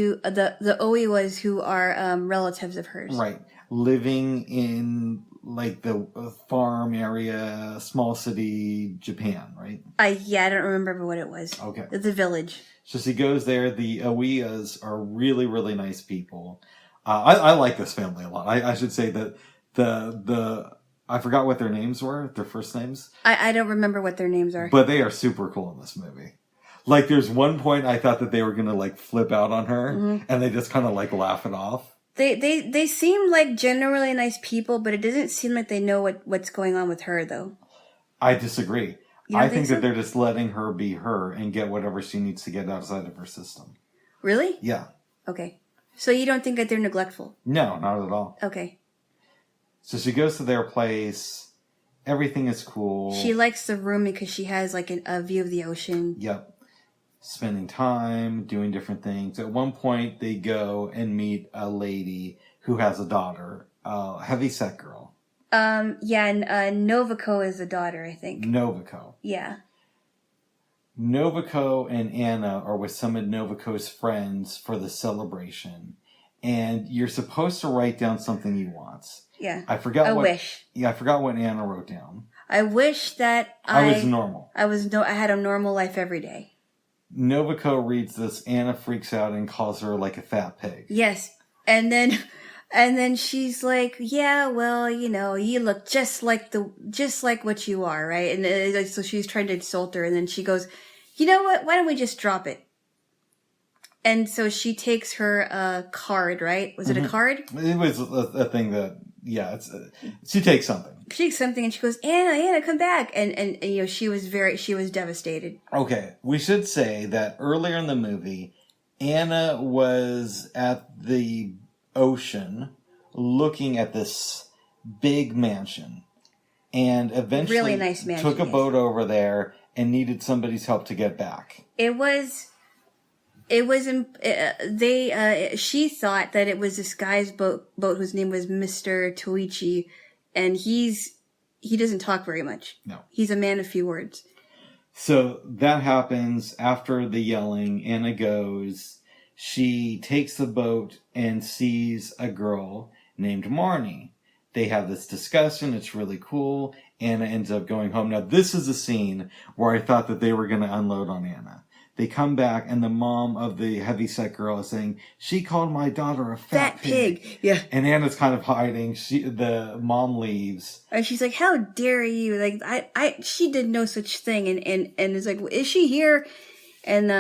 [SPEAKER 2] who are relatives of hers.
[SPEAKER 1] Right. Living in like the farm area, small city, Japan, right?
[SPEAKER 2] I don't remember what it was.
[SPEAKER 1] Okay.
[SPEAKER 2] The village.
[SPEAKER 1] So she goes there. The Oiwas are really, really nice people. I like this family a lot. I should say that the I forgot what their names were, their first names.
[SPEAKER 2] I don't remember what their names are.
[SPEAKER 1] But they are super cool in this movie. Like, there's one point I thought that they were going to, like, flip out on her, and they just kind of, like, laugh it off.
[SPEAKER 2] They seem like generally nice people, but it doesn't seem like they know what's going on with her, though.
[SPEAKER 1] I disagree.
[SPEAKER 2] I
[SPEAKER 1] think that they're just letting her be her and get whatever she needs to get outside of her system.
[SPEAKER 2] Really?
[SPEAKER 1] Yeah.
[SPEAKER 2] Okay. So you don't think that they're neglectful?
[SPEAKER 1] No, not at all.
[SPEAKER 2] Okay.
[SPEAKER 1] So she goes to their place. Everything is cool.
[SPEAKER 2] She likes the room because she has, like, a view of the ocean.
[SPEAKER 1] Yep. Spending time, doing different things. At one point, they go and meet a lady who has a daughter, a heavyset girl.
[SPEAKER 2] Yeah, and Novako is the daughter, I think.
[SPEAKER 1] Novako.
[SPEAKER 2] Yeah.
[SPEAKER 1] Novako and Anna are with some of Novako's friends for the celebration. And you're supposed to write down something you want.
[SPEAKER 2] Yeah.
[SPEAKER 1] I forgot
[SPEAKER 2] a wish.
[SPEAKER 1] Yeah, I forgot what Anna wrote down.
[SPEAKER 2] I wish that
[SPEAKER 1] I was normal.
[SPEAKER 2] I had a normal life every day.
[SPEAKER 1] Novako reads this. Anna freaks out and calls her like a fat pig.
[SPEAKER 2] Yes. And then she's like, yeah, well, you look just like what you are, right? And so she's trying to insult her, and then she goes, you know what? Why don't we just drop it? And so she takes her card, right? Was it a card?
[SPEAKER 1] It was a thing that, she takes something.
[SPEAKER 2] She takes something and she goes, Anna, come back. And you know, she was devastated.
[SPEAKER 1] Okay, we should say that earlier in the movie, Anna was at the ocean looking at this big mansion. And eventually
[SPEAKER 2] Really nice mansion,
[SPEAKER 1] took a boat over there and needed somebody's help to get back.
[SPEAKER 2] She thought that it was this guy's boat whose name was Mr. Toichi, and he doesn't talk very much.
[SPEAKER 1] No.
[SPEAKER 2] He's a man of few words.
[SPEAKER 1] So that happens after the yelling. Anna goes. She takes the boat and sees a girl named Marnie. They have this discussion. It's really cool. Anna ends up going home. Now, this is a scene where I thought that they were going to unload on Anna. They come back, and the mom of the heavyset girl is saying, she called my daughter a fat pig.
[SPEAKER 2] Yeah.
[SPEAKER 1] And Anna's kind of hiding. The mom leaves.
[SPEAKER 2] And she's like, how dare you? Like, she did no such thing. And it's like, is she here? And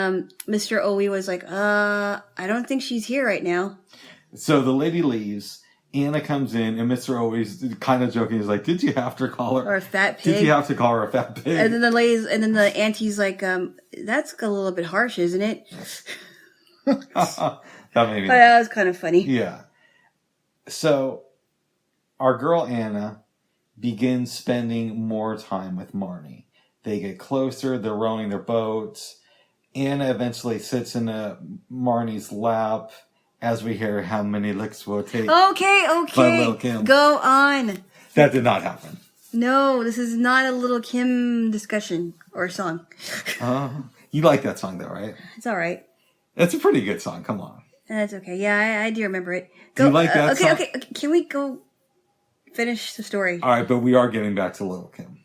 [SPEAKER 2] Mr. Owie was like, I don't think she's here right now.
[SPEAKER 1] So the lady leaves. Anna comes in, and Mr. Owie's kind of joking. He's like, did you have to call her?
[SPEAKER 2] Or a fat pig?
[SPEAKER 1] Did you have to call her a fat pig?
[SPEAKER 2] And then the auntie's like, that's a little bit harsh, isn't it?
[SPEAKER 1] That made me
[SPEAKER 2] That was kind of funny.
[SPEAKER 1] Yeah. So, our girl Anna begins spending more time with Marnie. They get closer, they're rowing their boats. Anna eventually sits in Marnie's lap as we hear how many licks will it take.
[SPEAKER 2] Okay.
[SPEAKER 1] By Lil' Kim.
[SPEAKER 2] Go on.
[SPEAKER 1] That did not happen.
[SPEAKER 2] No, this is not a Little Kim discussion or song.
[SPEAKER 1] You like that song though, right?
[SPEAKER 2] It's all right.
[SPEAKER 1] It's a pretty good song. Come on.
[SPEAKER 2] That's okay. Yeah, I do remember it.
[SPEAKER 1] Do you like that song?
[SPEAKER 2] Okay. Can we go finish the story?
[SPEAKER 1] All right, but we are getting back to Lil' Kim.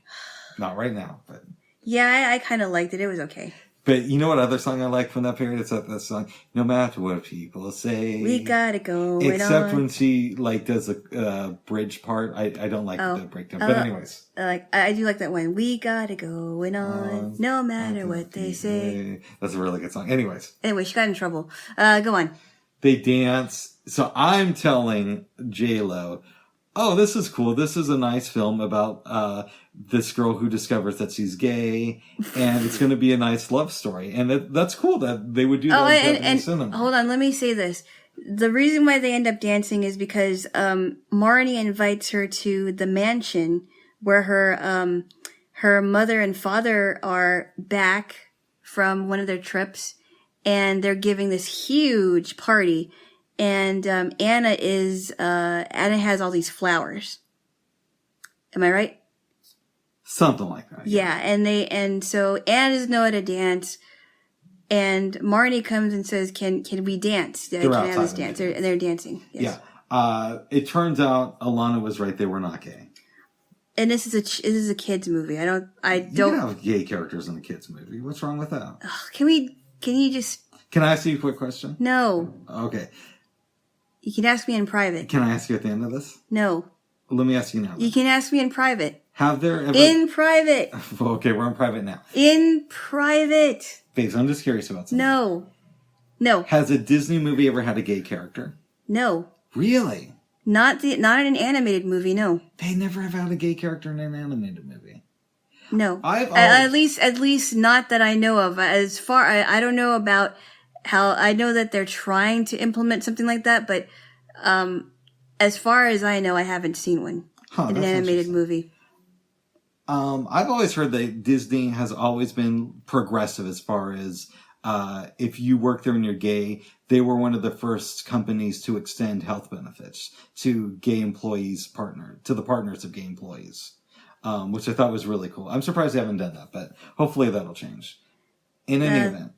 [SPEAKER 1] Not right now, but...
[SPEAKER 2] Yeah, I kind of liked it. It was okay.
[SPEAKER 1] But you know what other song I like from that period? It's that song, No Matter What People Say.
[SPEAKER 2] We gotta go.
[SPEAKER 1] Except when she does the bridge part. I don't like the breakdown. But anyways.
[SPEAKER 2] I do like that one. We gotta go on, no matter what they say.
[SPEAKER 1] That's a really good song. Anyways.
[SPEAKER 2] Anyway, she got in trouble. Go on.
[SPEAKER 1] They dance. So I'm telling Jaylo, oh, this is cool. This is a nice film about this girl who discovers that she's gay, and it's going to be a nice love story. And that's cool that they would do that in cinema.
[SPEAKER 2] Hold on, let me say this. The reason why they end up dancing is because Marnie invites her to the mansion where her mother and father are back from one of their trips, and they're giving this huge party. And Anna has all these flowers. Am I right?
[SPEAKER 1] Something like that.
[SPEAKER 2] Yeah, and so Anna doesn't know how to dance, and Marnie comes and says, "Can we dance? Can I have this dance?" And they're dancing. Yes.
[SPEAKER 1] Yeah. It turns out Alana was right. They were not gay.
[SPEAKER 2] And this is a kids movie. I don't.
[SPEAKER 1] You can have gay characters in a kids movie. What's wrong with that?
[SPEAKER 2] Can you just?
[SPEAKER 1] Can I ask you a quick question?
[SPEAKER 2] No.
[SPEAKER 1] Okay.
[SPEAKER 2] You can ask me in private.
[SPEAKER 1] Can I ask you at the end of this?
[SPEAKER 2] No.
[SPEAKER 1] Let me ask you now.
[SPEAKER 2] You can ask me in private.
[SPEAKER 1] Have there ever...
[SPEAKER 2] In private.
[SPEAKER 1] Okay, we're in private now.
[SPEAKER 2] In private.
[SPEAKER 1] Babes, I'm just curious about something.
[SPEAKER 2] No.
[SPEAKER 1] Has a Disney movie ever had a gay character?
[SPEAKER 2] No.
[SPEAKER 1] Really?
[SPEAKER 2] Not in an animated movie, no.
[SPEAKER 1] They never have had a gay character in an animated movie.
[SPEAKER 2] No. At least not that I know of. I don't know about how, I know that they're trying to implement something like that, but as far as I know, I haven't seen one in an animated movie.
[SPEAKER 1] I've always heard that Disney has always been progressive as far as if you work there and you're gay, they were one of the first companies to extend health benefits to gay employees to the partners of gay employees, which I thought was really cool. I'm surprised they haven't done that, but hopefully that'll change. In any event,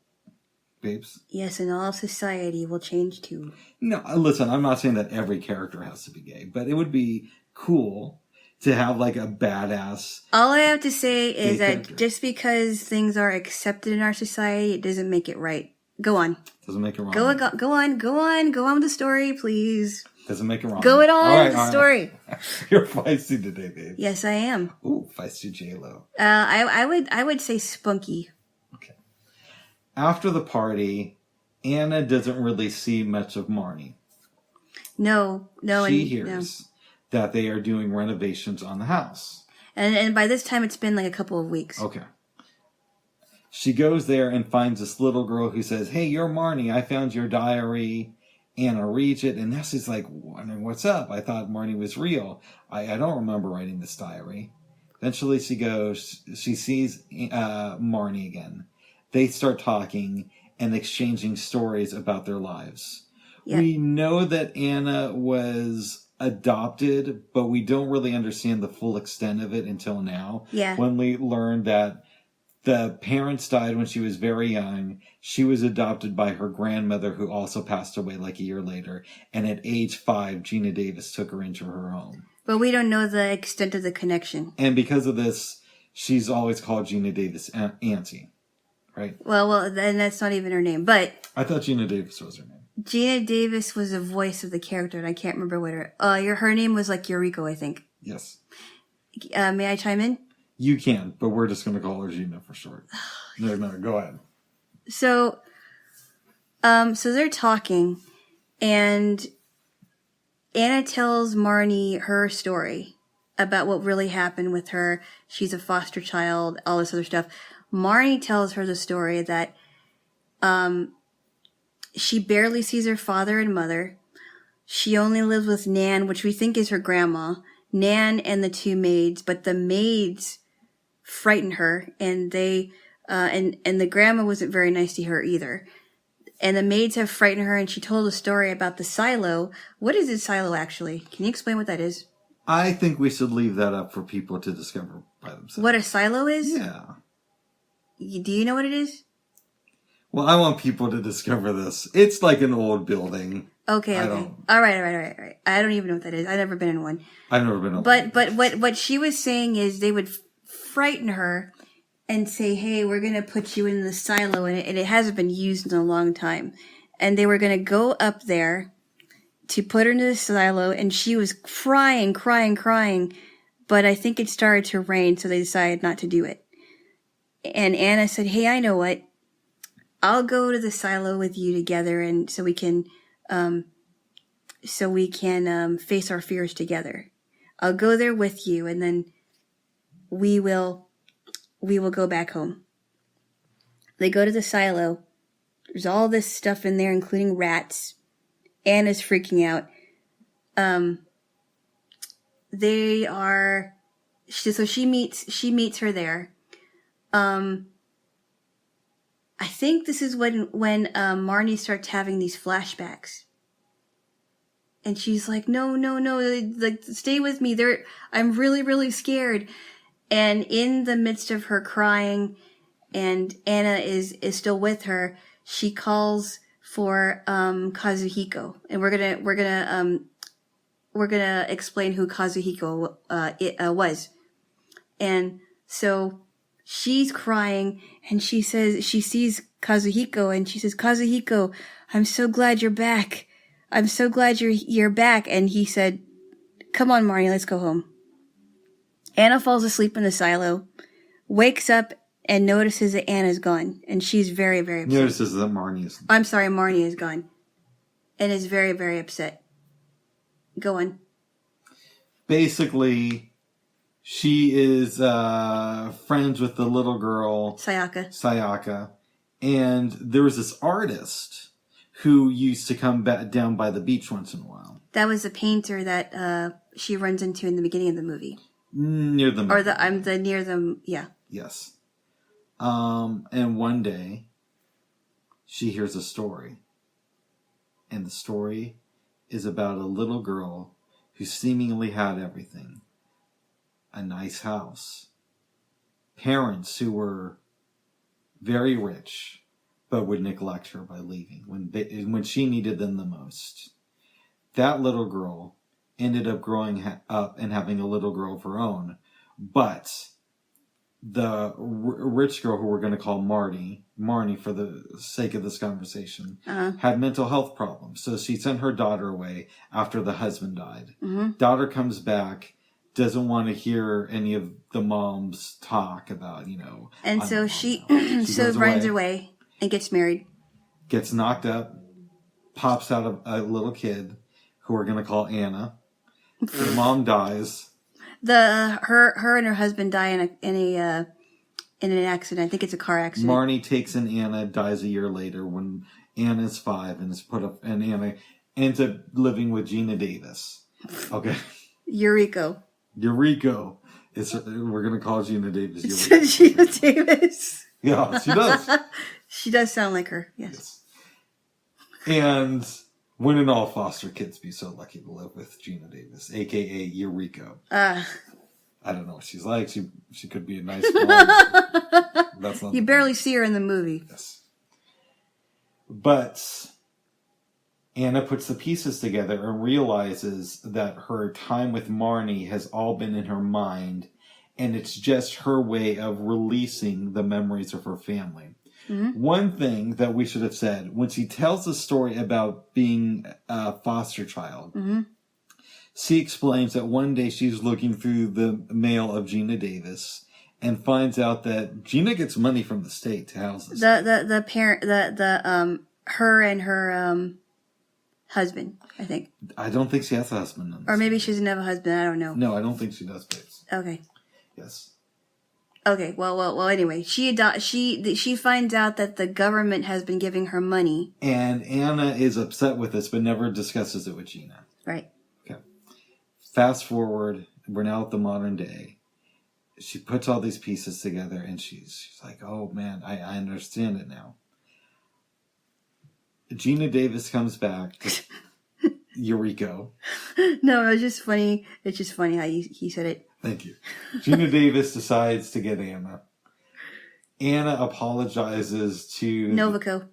[SPEAKER 1] babes.
[SPEAKER 2] Yes, and all of society will change too.
[SPEAKER 1] No, listen, I'm not saying that every character has to be gay, but it would be cool to have like a badass.
[SPEAKER 2] All I have to say is that just because things are accepted in our society, it doesn't make it right. Go on.
[SPEAKER 1] Doesn't make it wrong.
[SPEAKER 2] Go on with the story, please.
[SPEAKER 1] Doesn't make it wrong.
[SPEAKER 2] Go on with the story.
[SPEAKER 1] You're feisty today, babe.
[SPEAKER 2] Yes, I am.
[SPEAKER 1] Ooh, feisty Jaylo.
[SPEAKER 2] I would say spunky.
[SPEAKER 1] Okay. After the party, Anna doesn't really see much of Marnie.
[SPEAKER 2] No.
[SPEAKER 1] She hears that they are doing renovations on the house.
[SPEAKER 2] And by this time, it's been like a couple of weeks.
[SPEAKER 1] Okay. She goes there and finds this little girl who says, "Hey, you're Marnie. I found your diary." Anna reads it, and Nessie's like, wondering what's up. I thought Marnie was real. I don't remember writing this diary. Eventually she sees Marnie again. They start talking and exchanging stories about their lives. Yep. We know that Anna was adopted, but we don't really understand the full extent of it until now.
[SPEAKER 2] Yeah.
[SPEAKER 1] When we learned that the parents died when she was very young. She was adopted by her grandmother, who also passed away like a year later. And at age 5, Gina Davis took her into her home.
[SPEAKER 2] But we don't know the extent of the connection.
[SPEAKER 1] And because of this, she's always called Gina Davis Auntie. Right?
[SPEAKER 2] Well, then that's not even her name. But
[SPEAKER 1] I thought Gina Davis was her name.
[SPEAKER 2] Gina Davis was the voice of the character, and I can't remember what her name was like Yuriko, I think.
[SPEAKER 1] Yes.
[SPEAKER 2] May I chime in?
[SPEAKER 1] You can, but we're just going to call her Gina for short. No, go ahead.
[SPEAKER 2] So they're talking, and Anna tells Marnie her story about what really happened with her. She's a foster child, all this other stuff. Marnie tells her the story that she barely sees her father and mother. She only lives with Nan, which we think is her grandma, Nan and the 2 maids, but the maids frighten her, and they and the grandma wasn't very nice to her either. And the maids have frightened her, and she told a story about the silo. What is a silo, actually? Can you explain what that is?
[SPEAKER 1] I think we should leave that up for people to discover by themselves.
[SPEAKER 2] What a silo is?
[SPEAKER 1] Yeah.
[SPEAKER 2] Do you know what it is?
[SPEAKER 1] Well, I want people to discover this. It's like an old building.
[SPEAKER 2] Okay. All right. I don't even know what that is. I've never been in one.
[SPEAKER 1] I've never been in one.
[SPEAKER 2] But what she was saying is they would frighten her and say, "Hey, we're going to put you in the silo," and it hasn't been used in a long time. And they were going to go up there to put her into the silo, and she was crying. But I think it started to rain, so they decided not to do it. And Anna said, "Hey, I know what. I'll go to the silo with you together, and so we can face our fears together. I'll go there with you, and then we will go back home." They go to the silo. There's all this stuff in there, including rats. Anna's freaking out. She meets her there. I think this is when Marnie starts having these flashbacks. And she's like, no, like, stay with me. I'm really, really scared. And in the midst of her crying, and Anna is still with her, she calls for Kazuhiko. And we're gonna explain who Kazuhiko was. And so she's crying, and she says she sees Kazuhiko, and she says, "Kazuhiko, I'm so glad you're back. I'm so glad you're back." And he said, "Come on, Marnie, let's go home." Anna falls asleep in the silo, wakes up, and notices that Anna's gone, and she's very, very upset.
[SPEAKER 1] Notices that Marnie is.
[SPEAKER 2] I'm sorry, Marnie is gone, and is very, very upset. Go on.
[SPEAKER 1] Basically, she is friends with the little girl Sayaka, and there was this artist who used to come back down by the beach once in a while.
[SPEAKER 2] That was a painter that she runs into in the beginning of the movie.
[SPEAKER 1] Near the
[SPEAKER 2] movie. Yeah.
[SPEAKER 1] Yes. And one day, she hears a story. And the story is about a little girl who seemingly had everything. A nice house. Parents who were very rich, but would neglect her by leaving when she needed them the most. That little girl ended up growing up and having a little girl of her own. But the rich girl, who we're going to call Marnie for the sake of this conversation, had mental health problems. So she sent her daughter away after the husband died. Mm-hmm. Daughter comes back, doesn't want to hear any of the moms talk about,
[SPEAKER 2] And so she runs away and gets married.
[SPEAKER 1] gets knocked up, pops out of a little kid who we're going to call Anna. Her mom dies.
[SPEAKER 2] Her and her husband die in an accident. I think it's a car accident.
[SPEAKER 1] Marnie takes in Anna, dies a year later when Anna's 5 and is put up, and Anna ends up living with Gina Davis. Okay.
[SPEAKER 2] Eureka.
[SPEAKER 1] We're going to call Gina Davis
[SPEAKER 2] Eureka. Gina Davis.
[SPEAKER 1] Yeah, she does.
[SPEAKER 2] She does sound like her, yes.
[SPEAKER 1] And wouldn't all foster kids be so lucky to live with Gina Davis, a.k.a. Eureka? I don't know what she's like. She could be a nice mom. That's not.
[SPEAKER 2] You barely see her in the movie.
[SPEAKER 1] Yes. But Anna puts the pieces together and realizes that her time with Marnie has all been in her mind, and it's just her way of releasing the memories of her family. Mm-hmm. One thing that we should have said, when she tells the story about being a foster child, mm-hmm. she explains that one day she's looking through the mail of Gina Davis and finds out that Gina gets money from the state to house this.
[SPEAKER 2] The parent, her and her husband, I think.
[SPEAKER 1] I don't think she has a husband.
[SPEAKER 2] Or maybe she doesn't have a husband. I don't know.
[SPEAKER 1] No, I don't think she does, babes.
[SPEAKER 2] Okay.
[SPEAKER 1] Yes.
[SPEAKER 2] Okay. Well. Anyway, she finds out that the government has been giving her money,
[SPEAKER 1] and Anna is upset with this, but never discusses it with Gina.
[SPEAKER 2] Right.
[SPEAKER 1] Okay. Fast forward, we're now at the modern day. She puts all these pieces together, and she's like, "Oh man, I understand it now." Gina Davis comes back to Eureka.
[SPEAKER 2] No, it's just funny. It's just funny how he said it.
[SPEAKER 1] Thank you. Gina Davis decides to get Anna. Anna apologizes to Novico.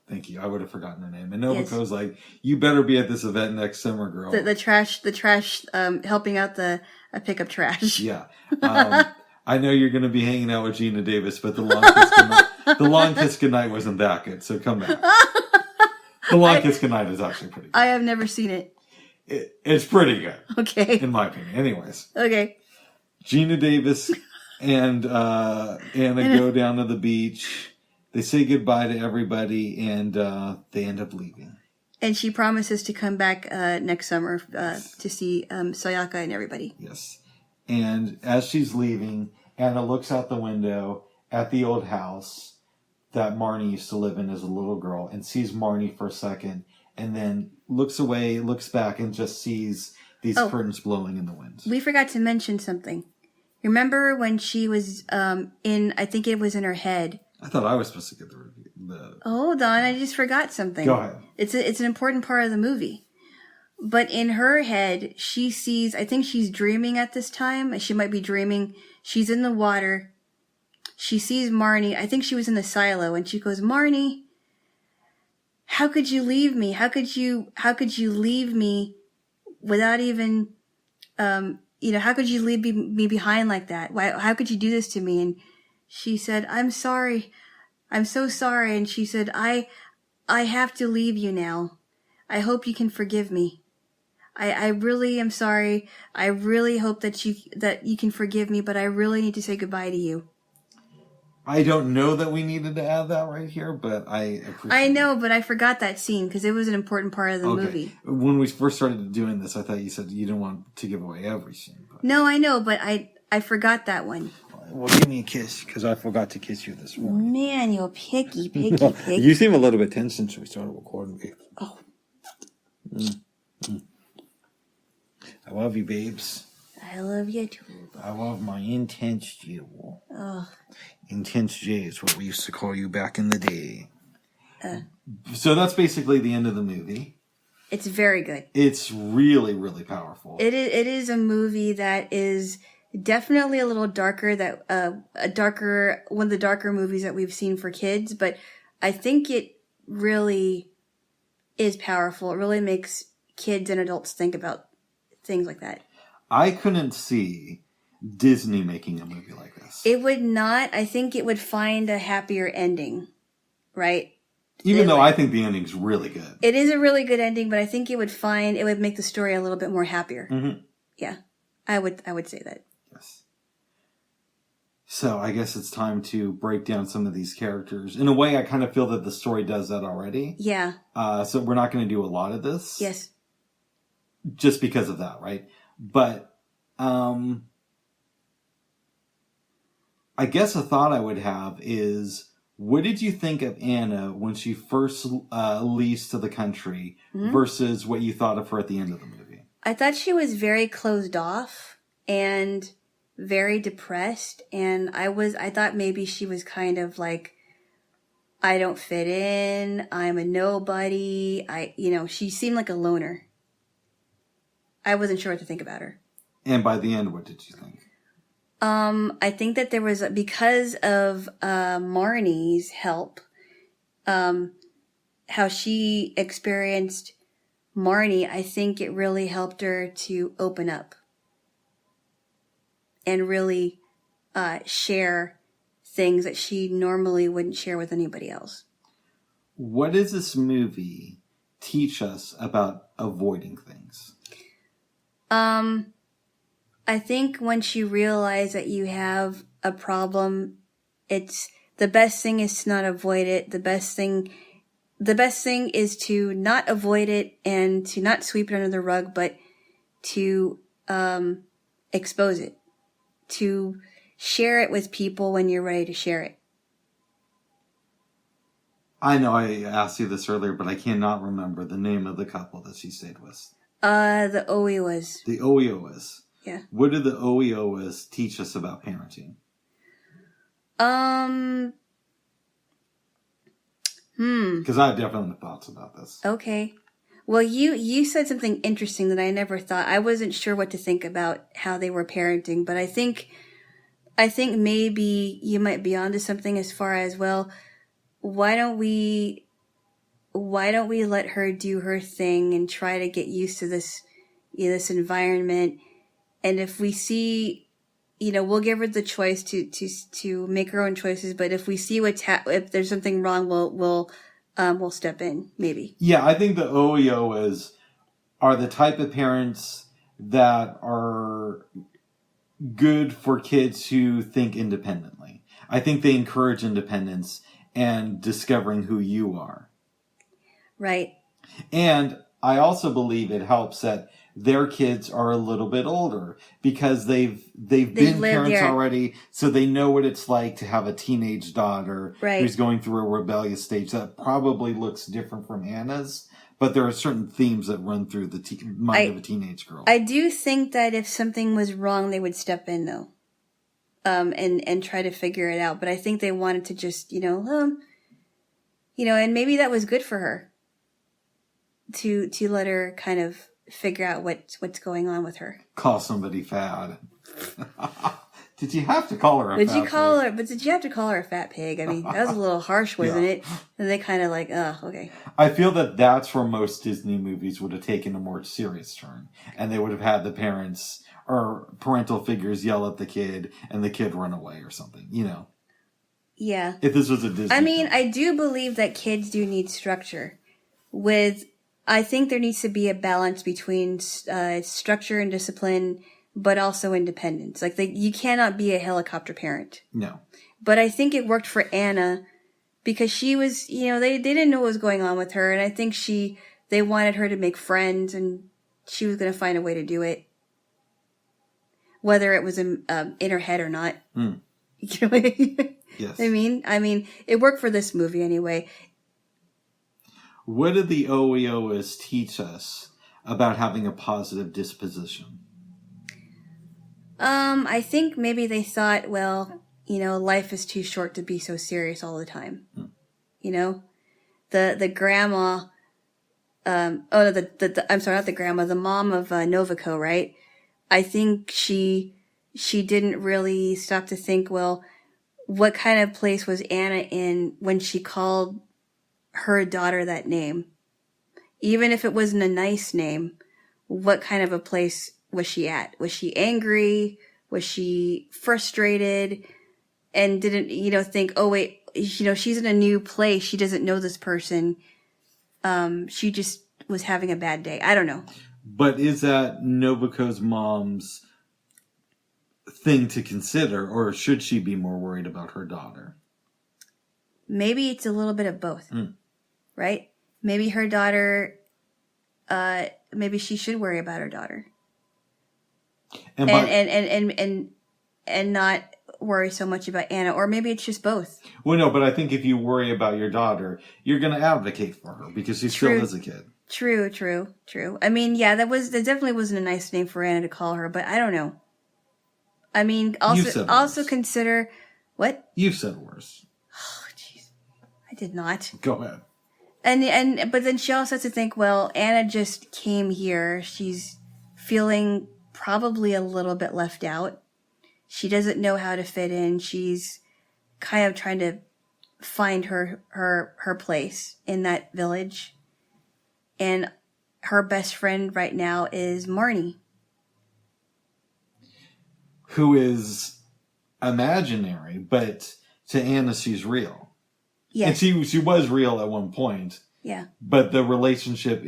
[SPEAKER 1] Thank you. I would have forgotten her name. And Novico's like, "You better be at this event next summer, girl."
[SPEAKER 2] The trash, helping out the pickup trash.
[SPEAKER 1] Yeah. I know you're going to be hanging out with Gina Davis, but the long kiss goodnight wasn't that good. So come back. The long kiss goodnight is actually pretty good.
[SPEAKER 2] I have never seen it.
[SPEAKER 1] It's pretty good.
[SPEAKER 2] Okay.
[SPEAKER 1] In my opinion. Anyways.
[SPEAKER 2] Okay.
[SPEAKER 1] Gina Davis and Anna go down to the beach. They say goodbye to everybody, and they end up leaving.
[SPEAKER 2] And she promises to come back next summer to see Sayaka and everybody.
[SPEAKER 1] Yes. And as she's leaving, Anna looks out the window at the old house that Marnie used to live in as a little girl and sees Marnie for a second, and then looks away, looks back, and just sees these curtains blowing in the wind.
[SPEAKER 2] We forgot to mention something. Remember when she was I think it was in her head.
[SPEAKER 1] I thought I was supposed to get the review.
[SPEAKER 2] Hold on, I just forgot something.
[SPEAKER 1] Go ahead.
[SPEAKER 2] It's an important part of the movie. But in her head, she sees, I think she's dreaming at this time. She might be dreaming. She's in the water. She sees Marnie. I think she was in the silo, and she goes, "Marnie, how could you leave me? How could you leave me without even, how could you leave me behind like that? How could you do this to me?" And she said, "I'm sorry. I'm so sorry." And she said, I have to leave you now. I hope you can forgive me. I really am sorry. I really hope that you can forgive me, but I really need to say goodbye to you.
[SPEAKER 1] I don't know that we needed to add that right here, but I appreciate it.
[SPEAKER 2] I know, but I forgot that scene because it was an important part of the movie.
[SPEAKER 1] When we first started doing this, I thought you said you didn't want to give away every scene. But...
[SPEAKER 2] No, I know, but I forgot that one.
[SPEAKER 1] Well, give me a kiss, because I forgot to kiss you this morning.
[SPEAKER 2] Man, you're picky.
[SPEAKER 1] You seem a little bit tense since we started recording, babe.
[SPEAKER 2] Oh.
[SPEAKER 1] I love you, babes.
[SPEAKER 2] I love you too.
[SPEAKER 1] I love my intense jewel.
[SPEAKER 2] Oh.
[SPEAKER 1] Intense J is what we used to call you back in the day. So that's basically the end of the movie.
[SPEAKER 2] It's very good.
[SPEAKER 1] It's really, really powerful.
[SPEAKER 2] It is a movie that is definitely a little darker, one of the darker movies that we've seen for kids, but I think it really is powerful. It really makes kids and adults think about things like that.
[SPEAKER 1] I couldn't see Disney making a movie like this.
[SPEAKER 2] It would not. I think it would find a happier ending, right?
[SPEAKER 1] Even though I think the ending's really good.
[SPEAKER 2] It is a really good ending, but I think it would make the story a little bit more happier.
[SPEAKER 1] Mm-hmm.
[SPEAKER 2] Yeah, I would say that.
[SPEAKER 1] Yes. So I guess it's time to break down some of these characters. In a way, I kind of feel that the story does that already.
[SPEAKER 2] Yeah.
[SPEAKER 1] So we're not going to do a lot of this.
[SPEAKER 2] Yes.
[SPEAKER 1] Just because of that, right? But I guess a thought I would have is, what did you think of Anna when she first leaves to the country versus what you thought of her at the end of the movie?
[SPEAKER 2] I thought she was very closed off and very depressed, and I thought maybe she was kind of like, I don't fit in, I'm a nobody. She seemed like a loner. I wasn't sure what to think about her.
[SPEAKER 1] And by the end, what did you think?
[SPEAKER 2] I think that there was, because of Marnie's help, how she experienced Marnie, I think it really helped her to open up and really share things that she normally wouldn't share with anybody else.
[SPEAKER 1] What does this movie teach us about avoiding things?
[SPEAKER 2] I think once you realize that you have a problem, it's the best thing is to not avoid it. The best thing is to not avoid it and to not sweep it under the rug, but to expose it, to share it with people when you're ready to share it.
[SPEAKER 1] I know I asked you this earlier, but I cannot remember the name of the couple that she stayed with.
[SPEAKER 2] The Oiwas.
[SPEAKER 1] The Oiwas.
[SPEAKER 2] Yeah.
[SPEAKER 1] What do the Oiwas teach us about parenting? Because I have definitely thoughts about this.
[SPEAKER 2] Okay. Well, you said something interesting that I never thought. I wasn't sure what to think about how they were parenting, but I think maybe you might be onto something as far as, well, why don't we let her do her thing and try to get used to this environment? And if we see, we'll give her the choice to make her own choices. But if we see if there's something wrong, we'll step in, maybe.
[SPEAKER 1] Yeah, I think the Oiwas are the type of parents that are good for kids who think independently. I think they encourage independence and discovering who you are.
[SPEAKER 2] Right.
[SPEAKER 1] And I also believe it helps that their kids are a little bit older because they've been parents already, so they know what it's like to have a teenage daughter who's going through a rebellious stage that probably looks different from Anna's, but there are certain themes that run through the mind of a teenage girl. I
[SPEAKER 2] do think that if something was wrong, they would step in, though, and try to figure it out. But I think they wanted to just, and maybe that was good for her to let her kind of figure out what's going on with her.
[SPEAKER 1] Call somebody fat. Did you have to call her a fat pig?
[SPEAKER 2] Did you have to call her a fat pig? I mean, that was a little harsh, wasn't it? And they kind of like, oh, okay.
[SPEAKER 1] I feel that that's where most Disney movies would have taken a more serious turn. And they would have had the parents or parental figures yell at the kid and the kid run away or something,
[SPEAKER 2] Yeah.
[SPEAKER 1] If this was a Disney film.
[SPEAKER 2] I do believe that kids do need structure. I think there needs to be a balance between structure and discipline, but also independence. Like, you cannot be a helicopter parent.
[SPEAKER 1] No.
[SPEAKER 2] But I think it worked for Anna because she was, they didn't know what was going on with her. And I think they wanted her to make friends and she was going to find a way to do it. Whether it was in her head or not.
[SPEAKER 1] Mm.
[SPEAKER 2] You know what I mean?
[SPEAKER 1] Yes.
[SPEAKER 2] I mean, it worked for this movie anyway.
[SPEAKER 1] What did the Oiwas teach us about having a positive disposition?
[SPEAKER 2] I think maybe they thought, well, life is too short to be so serious all the time. The grandma, I'm sorry, not the grandma, the mom of Novico, right? I think she didn't really stop to think, well, what kind of place was Anna in when she called her daughter that name? Even if it wasn't a nice name, what kind of a place was she at? Was she angry? Was she frustrated? And didn't, think, oh wait, she's in a new place. She doesn't know this person. She just was having a bad day. I don't know.
[SPEAKER 1] But is that Nobuko's mom's thing to consider, or should she be more worried about her daughter?
[SPEAKER 2] Maybe it's a little bit of both, right? Maybe her daughter, maybe she should worry about her daughter, and not worry so much about Anna, or maybe it's just both.
[SPEAKER 1] Well, no, but I think if you worry about your daughter, you're going to advocate for her because she still is a kid.
[SPEAKER 2] True. I mean, yeah, that definitely wasn't a nice name for Anna to call her, but I don't know. I mean, also consider what?
[SPEAKER 1] You've said worse.
[SPEAKER 2] Oh, jeez, I did not.
[SPEAKER 1] Go ahead.
[SPEAKER 2] But then she also has to think, well, Anna just came here. She's feeling probably a little bit left out. She doesn't know how to fit in. She's kind of trying to find her place in that village. And her best friend right now is Marnie,
[SPEAKER 1] who is imaginary, but to Anna, she's real.
[SPEAKER 2] Yes.
[SPEAKER 1] And she was real at one point.
[SPEAKER 2] Yeah.
[SPEAKER 1] But the relationship,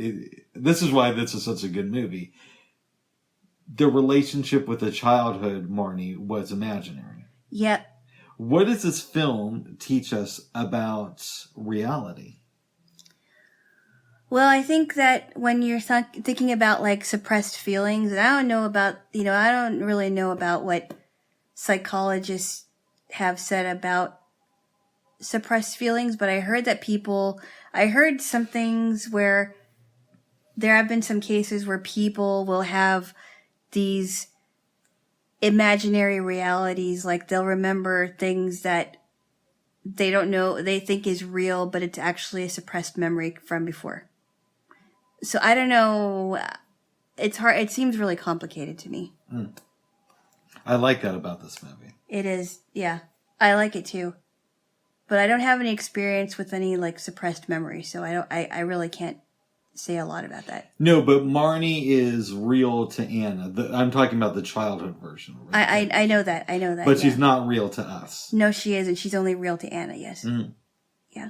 [SPEAKER 1] this is why this is such a good movie. The relationship with the childhood Marnie was imaginary.
[SPEAKER 2] Yep.
[SPEAKER 1] What does this film teach us about reality?
[SPEAKER 2] Well, I think that when you're thinking about like suppressed feelings, and I don't really know about what psychologists have said about suppressed feelings, but I heard some things where there have been some cases where people will have these imaginary realities, like they'll remember things that they don't know, they think is real, but it's actually a suppressed memory from before. So I don't know. It's hard. It seems really complicated to me.
[SPEAKER 1] I like that about this movie.
[SPEAKER 2] It is. Yeah. I like it too. But I don't have any experience with any like suppressed memory. So I really can't say a lot about that.
[SPEAKER 1] No, but Marnie is real to Anna. I'm talking about the childhood version.
[SPEAKER 2] I know that.
[SPEAKER 1] But she's not real to us.
[SPEAKER 2] No, she isn't. She's only real to Anna. Yes. Yeah.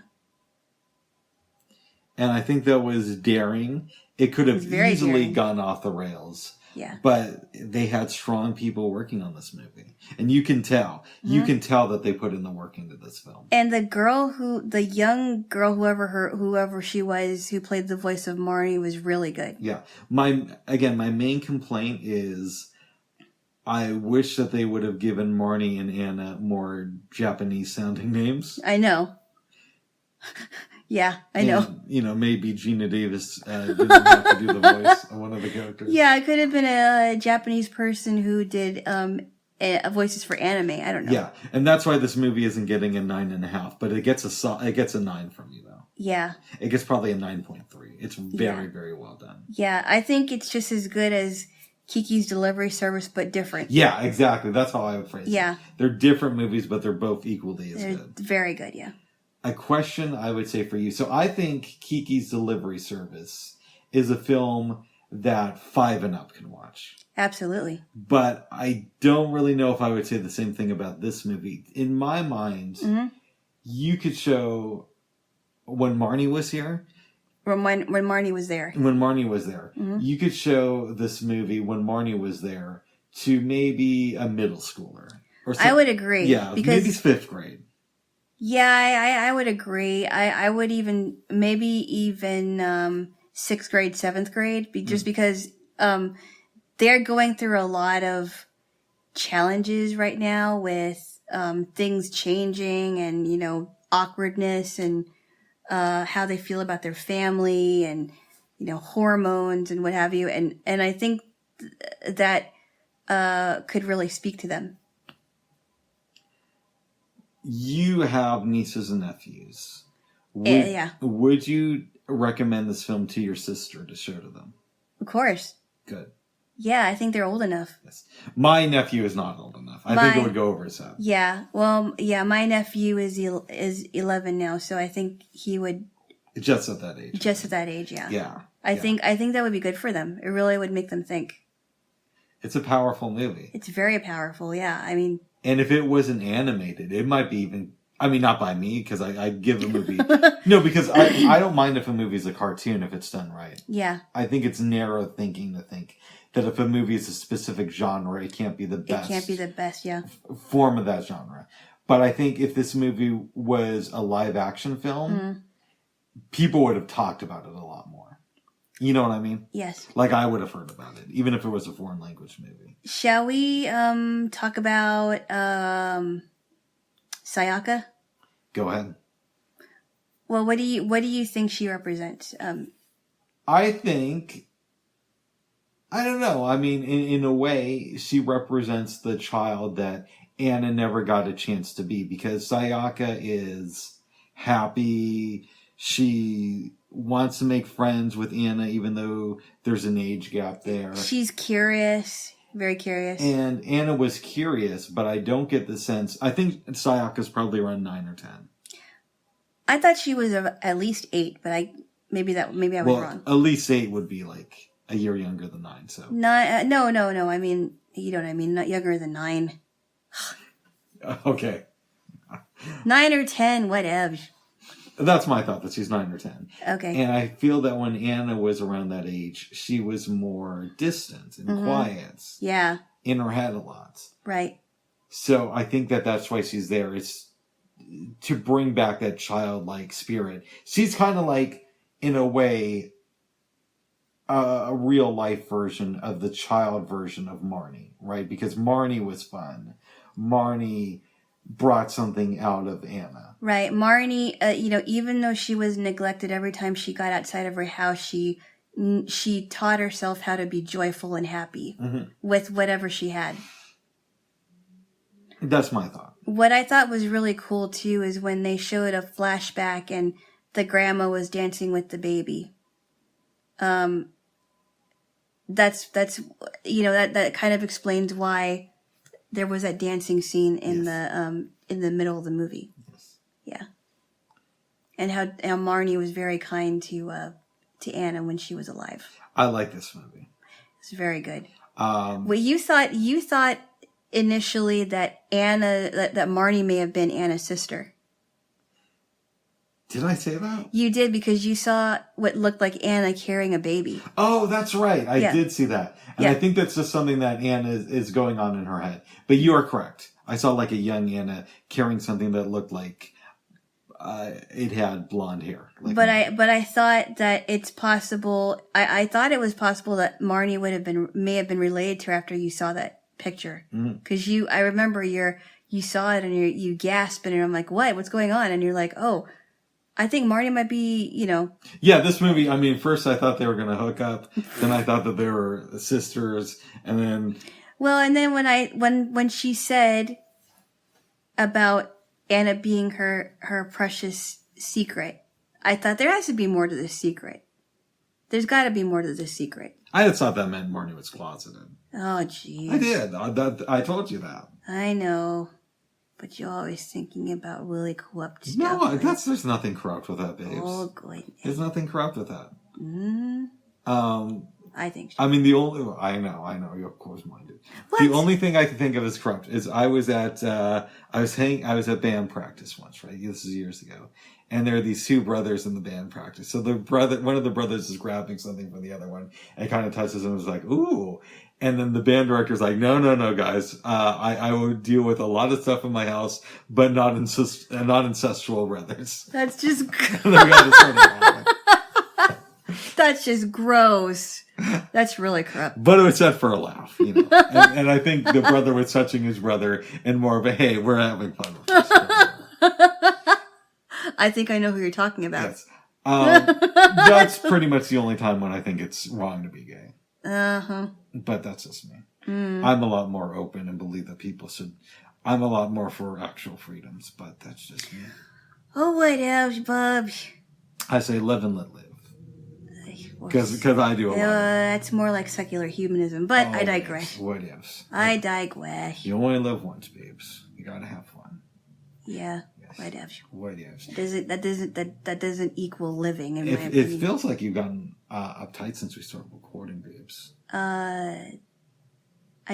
[SPEAKER 1] And I think that was daring. It could have easily gone off the rails.
[SPEAKER 2] Yeah.
[SPEAKER 1] But they had strong people working on this movie. And you can tell. Mm-hmm. You can tell that they put in the work into this film.
[SPEAKER 2] And the young girl, whoever she was, who played the voice of Marnie, was really good.
[SPEAKER 1] Yeah. My main complaint is I wish that they would have given Marnie and Anna more Japanese sounding names.
[SPEAKER 2] I know. Yeah, I know.
[SPEAKER 1] And, maybe Gina Davis didn't have to do the voice of one of the characters.
[SPEAKER 2] Yeah, it could have been a Japanese person who did voices for anime. I don't know.
[SPEAKER 1] Yeah, and that's why this movie isn't getting a 9.5, but it gets a 9 from you though.
[SPEAKER 2] Yeah.
[SPEAKER 1] It gets probably a 9.3. It's very, very well done.
[SPEAKER 2] Yeah, I think it's just as good as Kiki's Delivery Service, but different.
[SPEAKER 1] Yeah, exactly. That's how I would phrase it.
[SPEAKER 2] Yeah.
[SPEAKER 1] They're different movies, but they're both equally as good.
[SPEAKER 2] Very good, yeah.
[SPEAKER 1] A question I would say for you. So I think Kiki's Delivery Service is a film that 5 and up can watch.
[SPEAKER 2] Absolutely.
[SPEAKER 1] But I don't really know if I would say the same thing about this movie. In my mind, you could show When Marnie Was Here.
[SPEAKER 2] When Marnie was there.
[SPEAKER 1] When Marnie was there. Mm-hmm. You could show this movie When Marnie Was There to maybe a middle schooler. Or
[SPEAKER 2] I would agree.
[SPEAKER 1] Yeah, maybe 5th grade.
[SPEAKER 2] Yeah, I would agree. I would even 6th grade, 7th grade, just because they're going through a lot of challenges right now with things changing and, awkwardness and how they feel about their family and, hormones and what have you. And I think that could really speak to them.
[SPEAKER 1] You have nieces and nephews. Would you recommend this film to your sister to show to them?
[SPEAKER 2] Of course.
[SPEAKER 1] Good.
[SPEAKER 2] Yeah, I think they're old enough.
[SPEAKER 1] Yes. My nephew is not old enough. I think it would go over his head.
[SPEAKER 2] Yeah. Well, yeah, my nephew is 11 now, so I think he would...
[SPEAKER 1] Just at that age.
[SPEAKER 2] Just at that age, yeah.
[SPEAKER 1] Yeah.
[SPEAKER 2] I think that would be good for them. It really would make them think.
[SPEAKER 1] It's a powerful movie.
[SPEAKER 2] It's very powerful, yeah. I mean...
[SPEAKER 1] And if it wasn't animated, it might be even... I mean, not by me, because I give a movie... No, because I don't mind if a movie's a cartoon if it's done right.
[SPEAKER 2] Yeah.
[SPEAKER 1] I think it's narrow thinking to think that if a movie is a specific genre, it can't be the best.
[SPEAKER 2] It can't be the best, yeah.
[SPEAKER 1] Form of that genre. But I think if this movie was a live action film, people would have talked about it a lot more. You know what I mean?
[SPEAKER 2] Yes.
[SPEAKER 1] Like I would have heard about it, even if it was a foreign language movie.
[SPEAKER 2] Shall we talk about Sayaka?
[SPEAKER 1] Go ahead.
[SPEAKER 2] Well, what do you think she represents?
[SPEAKER 1] I think, I don't know. I mean, in a way, she represents the child that Anna never got a chance to be, because Sayaka is happy. She wants to make friends with Anna, even though there's an age gap there.
[SPEAKER 2] She's curious, very curious.
[SPEAKER 1] And Anna was curious, but I don't get the sense. I think Sayaka's probably around 9 or 10.
[SPEAKER 2] I thought she was at least 8, but maybe I was wrong.
[SPEAKER 1] At least 8 would be like a year younger than 9. So
[SPEAKER 2] no. I mean, you know what I mean. Not younger than 9.
[SPEAKER 1] Okay.
[SPEAKER 2] 9 or 10, whatever.
[SPEAKER 1] That's my thought, that she's 9 or 10.
[SPEAKER 2] Okay.
[SPEAKER 1] And I feel that when Anna was around that age, she was more distant and quiet.
[SPEAKER 2] Yeah.
[SPEAKER 1] In her head a lot.
[SPEAKER 2] Right.
[SPEAKER 1] So I think that's why she's there. It's to bring back that childlike spirit. She's kind of like, in a way, a real life version of the child version of Marnie, right? Because Marnie was fun. Marnie brought something out of Anna.
[SPEAKER 2] Right. Marnie, even though she was neglected every time she got outside of her house, she taught herself how to be joyful and happy with whatever she had.
[SPEAKER 1] That's my thought.
[SPEAKER 2] What I thought was really cool too is when they showed a flashback and the grandma was dancing with the baby. That's that kind of explains why there was that dancing scene in the middle of the movie.
[SPEAKER 1] Yes.
[SPEAKER 2] Yeah. And how Marnie was very kind to Anna when she was alive.
[SPEAKER 1] I like this movie.
[SPEAKER 2] It's very good. Well, you thought initially that that Marnie may have been Anna's sister.
[SPEAKER 1] Did I say that?
[SPEAKER 2] You did, because you saw what looked like Anna carrying a baby.
[SPEAKER 1] Oh, that's right. I did see that. And I think that's just something that Anna is going on in her head. But you are correct. I saw like a young Anna carrying something that looked like it had blonde hair. Like
[SPEAKER 2] but I thought that it's possible. I thought it was possible that Marnie may have been related to her after you saw that picture. Because I remember you saw it and you gasped, and I'm like, what's going on? And you're like, oh, I think Marnie might be,
[SPEAKER 1] Yeah, this movie, I mean, first I thought they were going to hook up. Then I thought that they were sisters. And then...
[SPEAKER 2] Well, and then when she said about Anna being her precious secret, I thought there has to be more to this secret. There's got to be more to this secret.
[SPEAKER 1] I just thought that meant Marnie was closeted.
[SPEAKER 2] Oh, jeez.
[SPEAKER 1] I did. I told you that.
[SPEAKER 2] I know. But you're always thinking about really corrupt stuff.
[SPEAKER 1] No, there's nothing corrupt with that, babes.
[SPEAKER 2] Oh, goodness.
[SPEAKER 1] There's nothing corrupt with that.
[SPEAKER 2] I think so.
[SPEAKER 1] I mean, I know, you're of course minded.
[SPEAKER 2] What?
[SPEAKER 1] The only thing I can think of as corrupt is I was at band practice once, right? This is years ago. And there are these two brothers in the band practice. So one of the brothers is grabbing something from the other one and kind of touches him and was like, ooh. And then the band director's like, no, guys. I would deal with a lot of stuff in my house, but not incestual brothers.
[SPEAKER 2] That's just That's just gross. That's really corrupt.
[SPEAKER 1] But it was said for a laugh, and I think the brother was touching his brother in more of a, hey, we're having fun with this.
[SPEAKER 2] I think I know who you're talking about.
[SPEAKER 1] Yes. That's pretty much the only time when I think it's wrong to be gay.
[SPEAKER 2] Uh-huh.
[SPEAKER 1] But that's just me. I'm a lot more open and believe that people should... I'm a lot more for actual freedoms, but that's just me.
[SPEAKER 2] Oh, what else, Bubs?
[SPEAKER 1] I say live and let live. Because I do a lot.
[SPEAKER 2] That's more like secular humanism, but I digress.
[SPEAKER 1] What ifs?
[SPEAKER 2] I digress.
[SPEAKER 1] You only live once, babes. You gotta have fun.
[SPEAKER 2] Yeah. What ifs?
[SPEAKER 1] What ifs?
[SPEAKER 2] That doesn't equal living, in my opinion.
[SPEAKER 1] It feels like you've gotten uptight since we started recording, babes.
[SPEAKER 2] I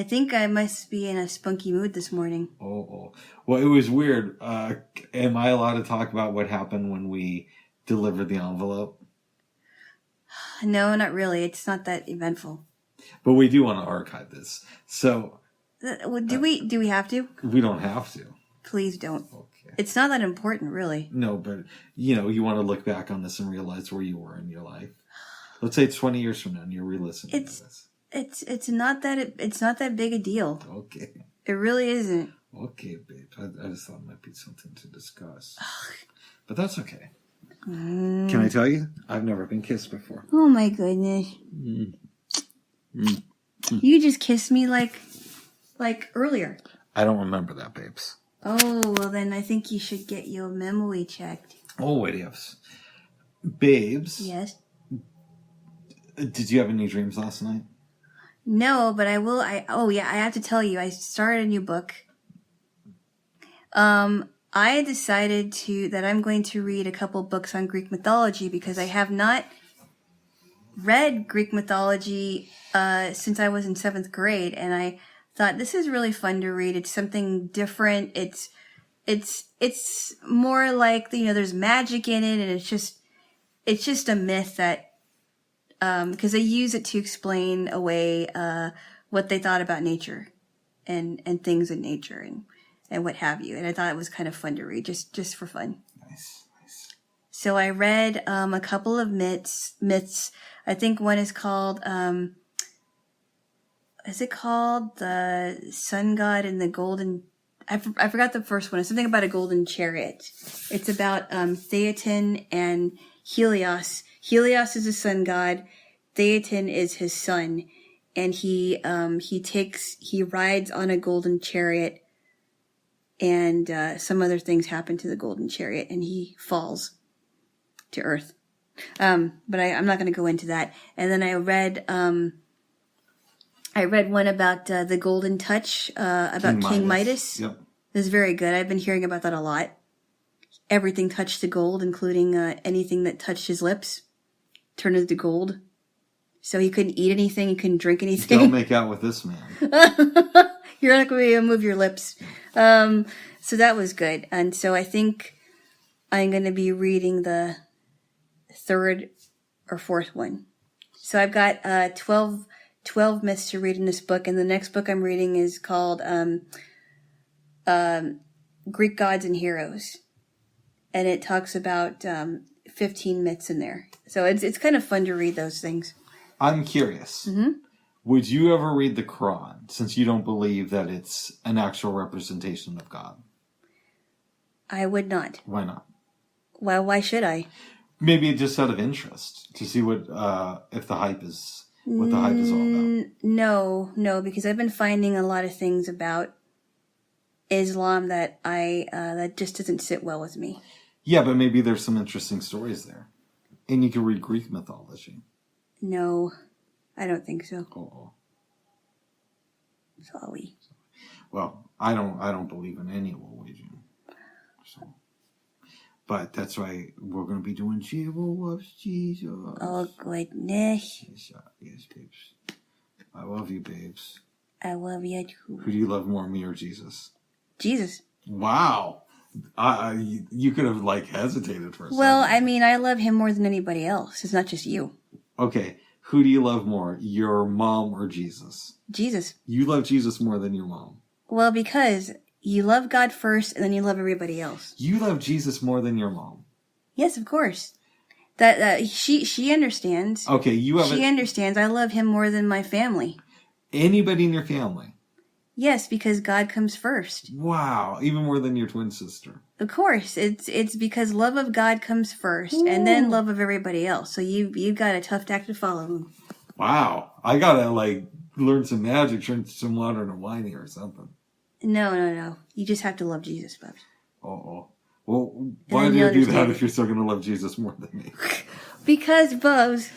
[SPEAKER 2] think I must be in a spunky mood this morning.
[SPEAKER 1] Oh. Well, it was weird. Am I allowed to talk about what happened when we delivered the envelope?
[SPEAKER 2] No, not really. It's not that eventful.
[SPEAKER 1] But we do want to archive this. So...
[SPEAKER 2] do we have to?
[SPEAKER 1] We don't have to.
[SPEAKER 2] Please don't.
[SPEAKER 1] Okay.
[SPEAKER 2] It's not that important, really.
[SPEAKER 1] No, but, you want to look back on this and realize where you were in your life. Let's say it's 20 years from now and you're re-listening to this.
[SPEAKER 2] It's not that big a deal.
[SPEAKER 1] Okay.
[SPEAKER 2] It really isn't.
[SPEAKER 1] Okay, babe. I just thought it might be something to discuss. But that's okay. Can I tell you? I've never been kissed before.
[SPEAKER 2] Oh my goodness. You just kissed me like earlier.
[SPEAKER 1] I don't remember that, babes.
[SPEAKER 2] Oh, well then I think you should get your memory checked.
[SPEAKER 1] Oh, what ifs. Babes.
[SPEAKER 2] Yes.
[SPEAKER 1] Did you have any dreams last night?
[SPEAKER 2] No, but I will. I have to tell you, I started a new book. I decided that I'm going to read a couple books on Greek mythology because I have not read Greek mythology since I was in 7th grade, and I thought this is really fun to read. It's something different. It's more like, there's magic in it, and it's just a myth that because they use it to explain away what they thought about nature and things in nature and what have you. And I thought it was kind of fun to read, just for fun.
[SPEAKER 1] Nice.
[SPEAKER 2] So I read a couple of myths. I think one is called, is it called the Sun God and the Golden... I forgot the first one. It's something about a golden chariot. It's about Theatin and Helios. Helios is the sun god. Theatin is his son, and he rides on a golden chariot, and some other things happen to the golden chariot, and he falls to earth. But I'm not going to go into that. And then I read one about the Golden Touch, about King Midas.
[SPEAKER 1] Yep.
[SPEAKER 2] It was very good. I've been hearing about that a lot. Everything touched to gold, including anything that touched his lips, turned into gold. So he couldn't eat anything, he couldn't drink anything.
[SPEAKER 1] Don't make out with this man.
[SPEAKER 2] You're not going to be able to move your lips. So that was good. And so I think I'm going to be reading the 3rd or 4th one. So I've got 12 myths to read in this book, and the next book I'm reading is called Greek Gods and Heroes. And it talks about 15 myths in there. So it's kind of fun to read those things.
[SPEAKER 1] I'm curious.
[SPEAKER 2] Mm-hmm.
[SPEAKER 1] Would you ever read the Quran, since you don't believe that it's an actual representation of God?
[SPEAKER 2] I would not.
[SPEAKER 1] Why not?
[SPEAKER 2] Well, why should I?
[SPEAKER 1] Maybe just out of interest, to see what the hype is all about.
[SPEAKER 2] No, because I've been finding a lot of things about Islam that that just doesn't sit well with me.
[SPEAKER 1] Yeah, but maybe there's some interesting stories there. And you can read Greek mythology.
[SPEAKER 2] No, I don't think so.
[SPEAKER 1] Oh.
[SPEAKER 2] Sorry.
[SPEAKER 1] Well, I don't believe in any religion. So. But that's why we're going to be doing Jaylo loves Jesus.
[SPEAKER 2] Oh, goodness.
[SPEAKER 1] Yes, babes. I love you, babes.
[SPEAKER 2] I love you too.
[SPEAKER 1] Who do you love more, me or Jesus?
[SPEAKER 2] Jesus.
[SPEAKER 1] Wow. You could have, hesitated for a second.
[SPEAKER 2] Well, I mean, I love him more than anybody else. It's not just you.
[SPEAKER 1] Okay. Who do you love more, your mom or Jesus?
[SPEAKER 2] Jesus.
[SPEAKER 1] You love Jesus more than your mom.
[SPEAKER 2] Well, because you love God first, and then you love everybody else.
[SPEAKER 1] You love Jesus more than your mom.
[SPEAKER 2] Yes, of course. That she understands.
[SPEAKER 1] Okay,
[SPEAKER 2] She understands. I love him more than my family.
[SPEAKER 1] Anybody in your family?
[SPEAKER 2] Yes, because God comes first.
[SPEAKER 1] Wow, even more than your twin sister.
[SPEAKER 2] Of course, it's because love of God comes first, and then love of everybody else. So you've got a tough act to follow.
[SPEAKER 1] Wow, I gotta learn some magic, turn some water into wine here or something.
[SPEAKER 2] No. You just have to love Jesus, Bubs.
[SPEAKER 1] Oh. Well, why do you do that if you're still gonna love Jesus more than me?
[SPEAKER 2] Because Bubs.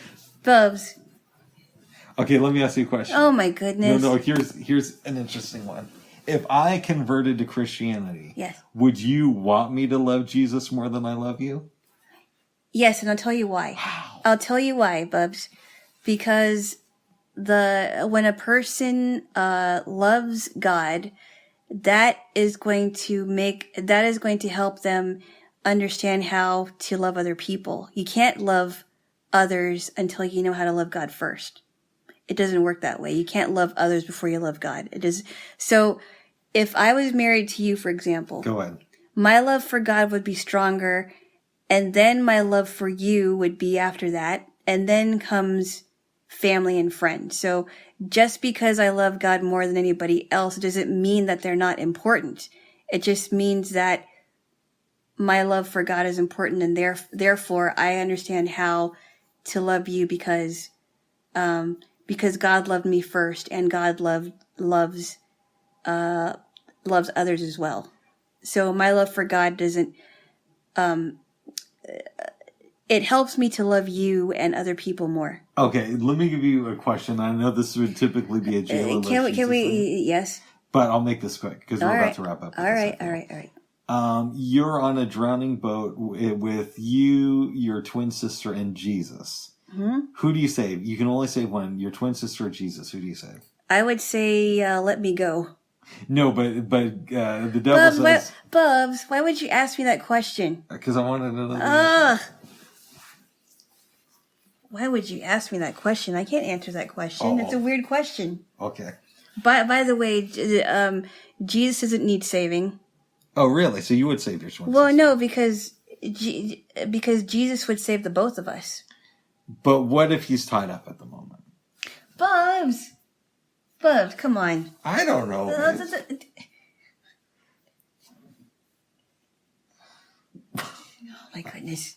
[SPEAKER 1] Okay, let me ask you a question.
[SPEAKER 2] Oh my goodness.
[SPEAKER 1] No, here's an interesting one. If I converted to Christianity,
[SPEAKER 2] yes,
[SPEAKER 1] would you want me to love Jesus more than I love you?
[SPEAKER 2] Yes, and I'll tell you why.
[SPEAKER 1] Wow.
[SPEAKER 2] I'll tell you why, Bubs. Because when a person loves God, that is going to help them understand how to love other people. You can't love others until you know how to love God first. It doesn't work that way. You can't love others before you love God. It is so. If I was married to you, for example,
[SPEAKER 1] Go ahead.
[SPEAKER 2] my love for God would be stronger, and then my love for you would be after that, and then comes family and friends. So just because I love God more than anybody else doesn't mean that they're not important. It just means that my love for God is important, and therefore I understand how to love you because God loved me first, and God loves others as well. So my love for God doesn't. It helps me to love you and other people more.
[SPEAKER 1] Okay, let me give you a question. I know this would typically be a Jaylo.
[SPEAKER 2] Can we? Yes.
[SPEAKER 1] But I'll make this quick because we're about to wrap up.
[SPEAKER 2] All right.
[SPEAKER 1] You're on a drowning boat with you, your twin sister, and Jesus. Mm-hmm. Who do you save? You can only save one. Your twin sister or Jesus. Who do you save?
[SPEAKER 2] I would say let me go.
[SPEAKER 1] No, but the devil says...
[SPEAKER 2] Bubs, why would you ask me that question?
[SPEAKER 1] Because I wanted to know.
[SPEAKER 2] Why would you ask me that question? I can't answer that question. It's a weird question.
[SPEAKER 1] Okay.
[SPEAKER 2] By the way, Jesus doesn't need saving.
[SPEAKER 1] Oh, really? So you would save your twin sister?
[SPEAKER 2] Well, no, because Jesus would save the both of us.
[SPEAKER 1] But what if he's tied up at the moment?
[SPEAKER 2] Bubs, come on.
[SPEAKER 1] I don't know.
[SPEAKER 2] Oh my goodness.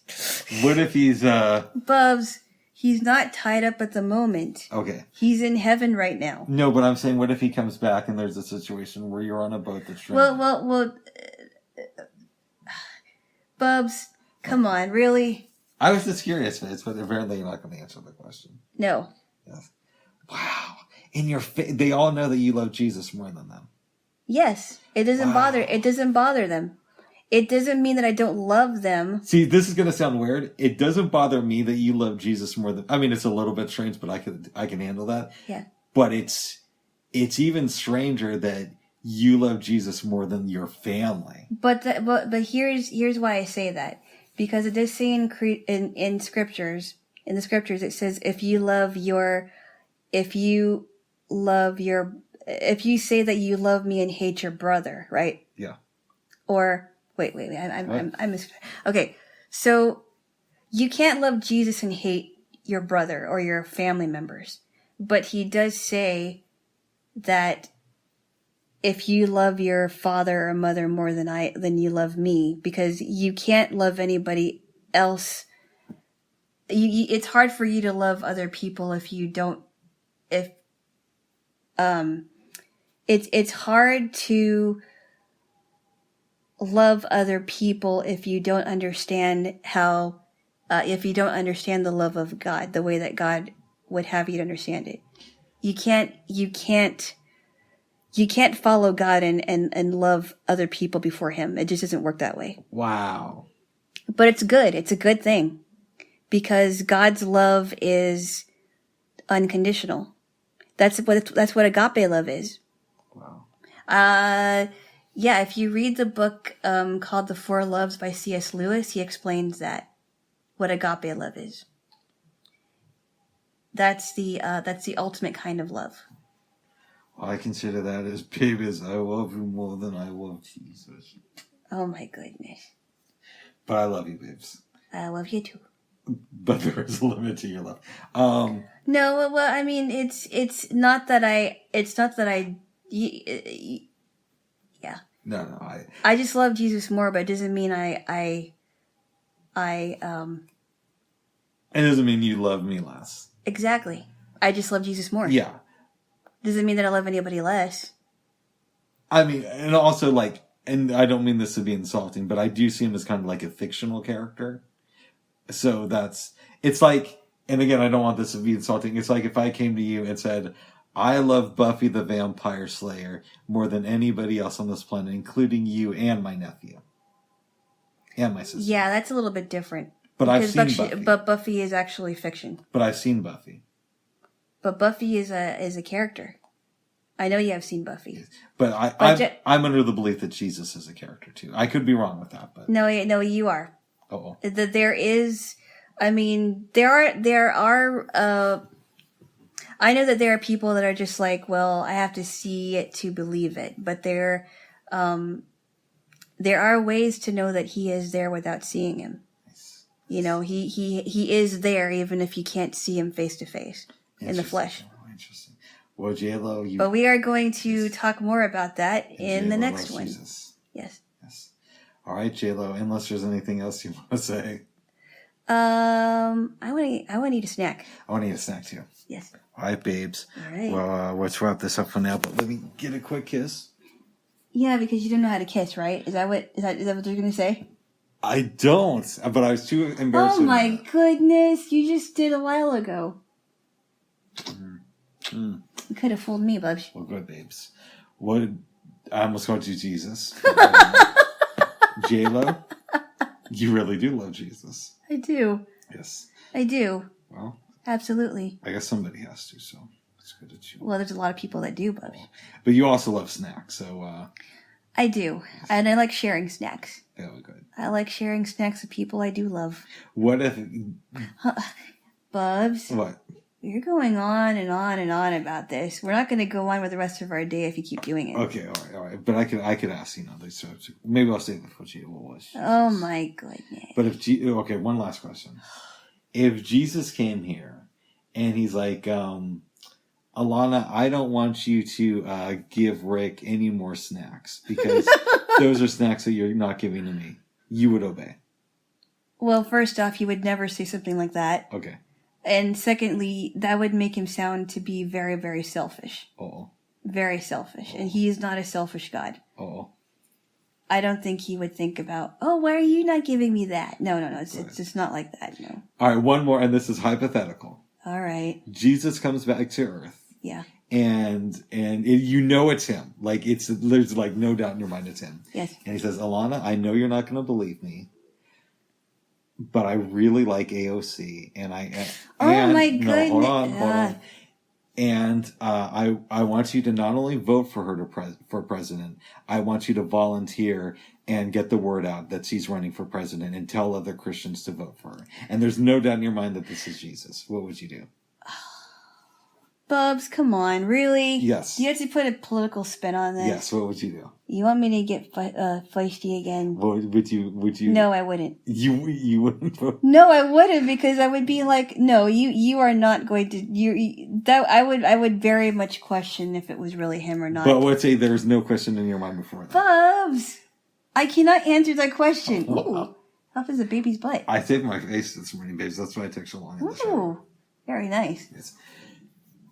[SPEAKER 1] What if he's
[SPEAKER 2] Bubs, he's not tied up at the moment.
[SPEAKER 1] Okay.
[SPEAKER 2] He's in heaven right now.
[SPEAKER 1] No, but I'm saying what if he comes back and there's a situation where you're on a boat that's drowning?
[SPEAKER 2] Well, Bubs, come on, really?
[SPEAKER 1] I was just curious, Fitz, but apparently you're not going to answer the question.
[SPEAKER 2] No.
[SPEAKER 1] Yes. Wow. They all know that you love Jesus more than them.
[SPEAKER 2] Yes. It doesn't bother. It doesn't bother them. It doesn't mean that I don't love them.
[SPEAKER 1] See, this is going to sound weird. It doesn't bother me that you love Jesus more than... I mean, it's a little bit strange, but I can handle that.
[SPEAKER 2] Yeah.
[SPEAKER 1] But it's even stranger that you love Jesus more than your family.
[SPEAKER 2] But here's why I say that. Because it does say in the scriptures, it says if you say that you love me and hate your brother, right?
[SPEAKER 1] Yeah.
[SPEAKER 2] Or wait, okay. So you can't love Jesus and hate your brother or your family members, but he does say that if you love your father or mother more than you love me, because you can't love anybody else. It's hard for you to love other people if you don't. It's hard to love other people if you don't understand if you don't understand the love of God the way that God would have you to understand it. You can't follow God and love other people before him. It just doesn't work that way.
[SPEAKER 1] Wow.
[SPEAKER 2] But it's good. It's a good thing because God's love is unconditional. That's what agape love is.
[SPEAKER 1] Wow.
[SPEAKER 2] Yeah, if you read the book called The Four Loves by C.S. Lewis, he explains what agape love is. That's the ultimate kind of love.
[SPEAKER 1] I consider that as big as I love you more than I love Jesus.
[SPEAKER 2] Oh my goodness.
[SPEAKER 1] But I love you, babes.
[SPEAKER 2] I love you too.
[SPEAKER 1] But there is a limit to your love.
[SPEAKER 2] No, well, I mean, it's not that I, yeah.
[SPEAKER 1] No,
[SPEAKER 2] I just love Jesus more, but it doesn't mean
[SPEAKER 1] It doesn't mean you love me less.
[SPEAKER 2] Exactly. I just love Jesus more.
[SPEAKER 1] Yeah.
[SPEAKER 2] Doesn't mean that I love anybody less.
[SPEAKER 1] I mean, and also and I don't mean this to be insulting, but I do see him as kind of like a fictional character. So it's like, and again, I don't want this to be insulting. It's like if I came to you and said, I love Buffy the Vampire Slayer more than anybody else on this planet, including you and my nephew. And my sister.
[SPEAKER 2] Yeah, that's a little bit different.
[SPEAKER 1] But I've seen Buffy.
[SPEAKER 2] But Buffy is actually fiction.
[SPEAKER 1] But I've seen Buffy.
[SPEAKER 2] But Buffy is a character. I know you have seen Buffy.
[SPEAKER 1] But I'm under the belief that Jesus is a character too. I could be wrong with that, but
[SPEAKER 2] no, you are.
[SPEAKER 1] Oh.
[SPEAKER 2] That there is. I mean, there are. I know that there are people that are just like, well, I have to see it to believe it. But there are ways to know that he is there without seeing him. You know, he is there even if you can't see him face to face in the flesh.
[SPEAKER 1] Oh, interesting. Well, Jaylo,
[SPEAKER 2] but we are going to talk more about that in the next one.
[SPEAKER 1] Jesus.
[SPEAKER 2] Yes.
[SPEAKER 1] All right, Jaylo. Unless there's anything else you want to say.
[SPEAKER 2] I want to eat a snack.
[SPEAKER 1] I want to eat a snack too.
[SPEAKER 2] Yes.
[SPEAKER 1] All right, babes.
[SPEAKER 2] All right.
[SPEAKER 1] Well, let's wrap this up for now. But let me get a quick kiss.
[SPEAKER 2] Yeah, because you don't know how to kiss, right? Is that what you're going to say?
[SPEAKER 1] I don't, but I was too embarrassed.
[SPEAKER 2] Oh my goodness! You just did a while ago. You could have fooled me, Bubs.
[SPEAKER 1] Well, good, babes. I almost called you Jesus. Jaylo, you really do love Jesus.
[SPEAKER 2] I do.
[SPEAKER 1] Yes.
[SPEAKER 2] I do.
[SPEAKER 1] Well,
[SPEAKER 2] absolutely.
[SPEAKER 1] I guess somebody has to, so it's good that you.
[SPEAKER 2] Well, there's a lot of people that do, Bubs.
[SPEAKER 1] But you also love snacks, so.
[SPEAKER 2] I do, and I like sharing snacks.
[SPEAKER 1] Yeah, good.
[SPEAKER 2] I like sharing snacks with people I do love.
[SPEAKER 1] What if...
[SPEAKER 2] Bubs.
[SPEAKER 1] What?
[SPEAKER 2] You're going on and on and on about this. We're not going to go on with the rest of our day if you keep doing it.
[SPEAKER 1] Okay, all right. But I could ask, so maybe I'll say what Jaylo was.
[SPEAKER 2] Oh my goodness.
[SPEAKER 1] But okay, one last question. If Jesus came here and he's like, Alana, I don't want you to give Rick any more snacks because those are snacks that you're not giving to me. You would obey.
[SPEAKER 2] Well, first off, he would never say something like that.
[SPEAKER 1] Okay.
[SPEAKER 2] And secondly, that would make him sound to be very, very selfish.
[SPEAKER 1] Oh.
[SPEAKER 2] Very selfish. And he is not a selfish God.
[SPEAKER 1] Oh.
[SPEAKER 2] I don't think he would think about, oh, why are you not giving me that? No. It's just not like that, no.
[SPEAKER 1] All right, one more, and this is hypothetical.
[SPEAKER 2] All right.
[SPEAKER 1] Jesus comes back to Earth.
[SPEAKER 2] Yeah.
[SPEAKER 1] And you know it's him. Like, there's like no doubt in your mind it's him.
[SPEAKER 2] Yes.
[SPEAKER 1] And he says, Alana, I know you're not going to believe me, but I really like AOC. And
[SPEAKER 2] my goodness.
[SPEAKER 1] No, hold on. And I want you to not only vote for her for president, I want you to volunteer and get the word out that she's running for president and tell other Christians to vote for her. And there's no doubt in your mind that this is Jesus. What would you do?
[SPEAKER 2] Bubs, come on, really?
[SPEAKER 1] Yes.
[SPEAKER 2] You have to put a political spin on this.
[SPEAKER 1] Yes, what would you do?
[SPEAKER 2] You want me to get feisty again?
[SPEAKER 1] Would you?
[SPEAKER 2] No, I wouldn't.
[SPEAKER 1] You wouldn't vote?
[SPEAKER 2] No, I wouldn't, because I would be like, no, you are not going to. That I would very much question if it was really him or not.
[SPEAKER 1] But let's say there's no question in your mind before that.
[SPEAKER 2] Bubs, I cannot answer that question. Ooh, off is a baby's butt.
[SPEAKER 1] I saved my face this morning, babes. That's why I took so long in the shower.
[SPEAKER 2] Ooh, very nice.
[SPEAKER 1] Yes.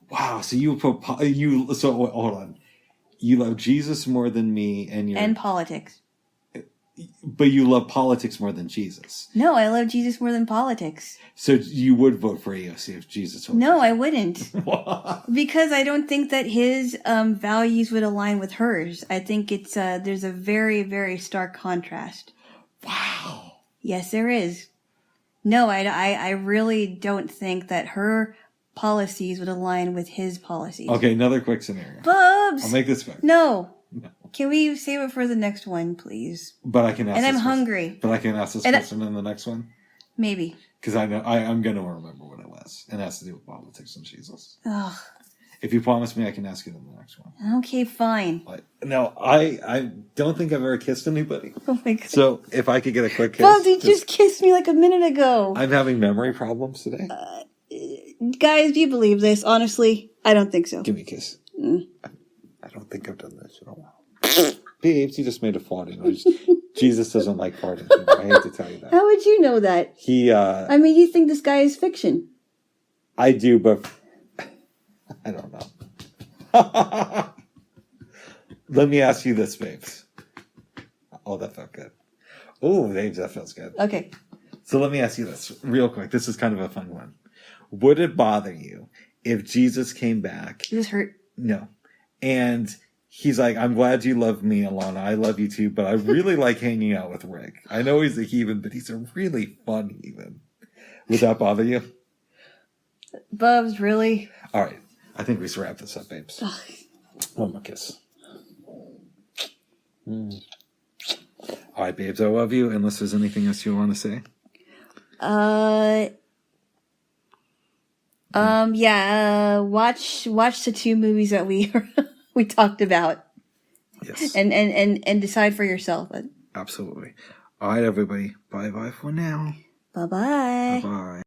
[SPEAKER 1] Wow, so hold on. You love Jesus more than me
[SPEAKER 2] and politics.
[SPEAKER 1] But you love politics more than Jesus.
[SPEAKER 2] No, I love Jesus more than politics.
[SPEAKER 1] So you would vote for AOC if Jesus voted?
[SPEAKER 2] No, I wouldn't. Because I don't think that his values would align with hers. I think there's a very, very stark contrast.
[SPEAKER 1] Wow.
[SPEAKER 2] Yes, there is. No, I really don't think that her policies would align with his policies.
[SPEAKER 1] Okay, another quick scenario.
[SPEAKER 2] Bubs!
[SPEAKER 1] I'll make this quick.
[SPEAKER 2] No. Can we save it for the next one, please?
[SPEAKER 1] But I can ask.
[SPEAKER 2] And I'm hungry.
[SPEAKER 1] But I can ask this question in the next one.
[SPEAKER 2] Maybe.
[SPEAKER 1] Because I know I'm going to remember what it was, and it has to do with politics and Jesus.
[SPEAKER 2] Ugh.
[SPEAKER 1] If you promise me, I can ask it in the next one.
[SPEAKER 2] Okay, fine.
[SPEAKER 1] No, I don't think I've ever kissed anybody.
[SPEAKER 2] Oh my god.
[SPEAKER 1] So if I could get a quick kiss.
[SPEAKER 2] Bubs, you just kissed me like a minute ago.
[SPEAKER 1] I'm having memory problems today.
[SPEAKER 2] Guys, do you believe this? Honestly, I don't think so.
[SPEAKER 1] Give me a kiss. I don't think I've done this in a while. Babes, you just made a farting noise. Jesus doesn't like farting. I hate to tell you that.
[SPEAKER 2] How would you know that? I mean, you think this guy is fiction.
[SPEAKER 1] I do, but I don't know. Let me ask you this, babes. Oh, that felt good. Oh, babes, that feels good.
[SPEAKER 2] Okay.
[SPEAKER 1] So let me ask you this real quick. This is kind of a fun one. Would it bother you if Jesus came back?
[SPEAKER 2] He was hurt.
[SPEAKER 1] No. And he's like, I'm glad you love me, Alana. I love you too, but I really like hanging out with Rick. I know he's a heathen, but he's a really fun heathen. Would that bother you?
[SPEAKER 2] Bubs, really?
[SPEAKER 1] All right. I think we should wrap this up, babes. One more kiss. All right, babes. I love you. Unless there's anything else you want to say.
[SPEAKER 2] Watch the 2 movies that we we talked about.
[SPEAKER 1] Yes.
[SPEAKER 2] And decide for yourself.
[SPEAKER 1] Absolutely. All right, everybody. Bye-bye for now.
[SPEAKER 2] Bye-bye.
[SPEAKER 1] Bye-bye.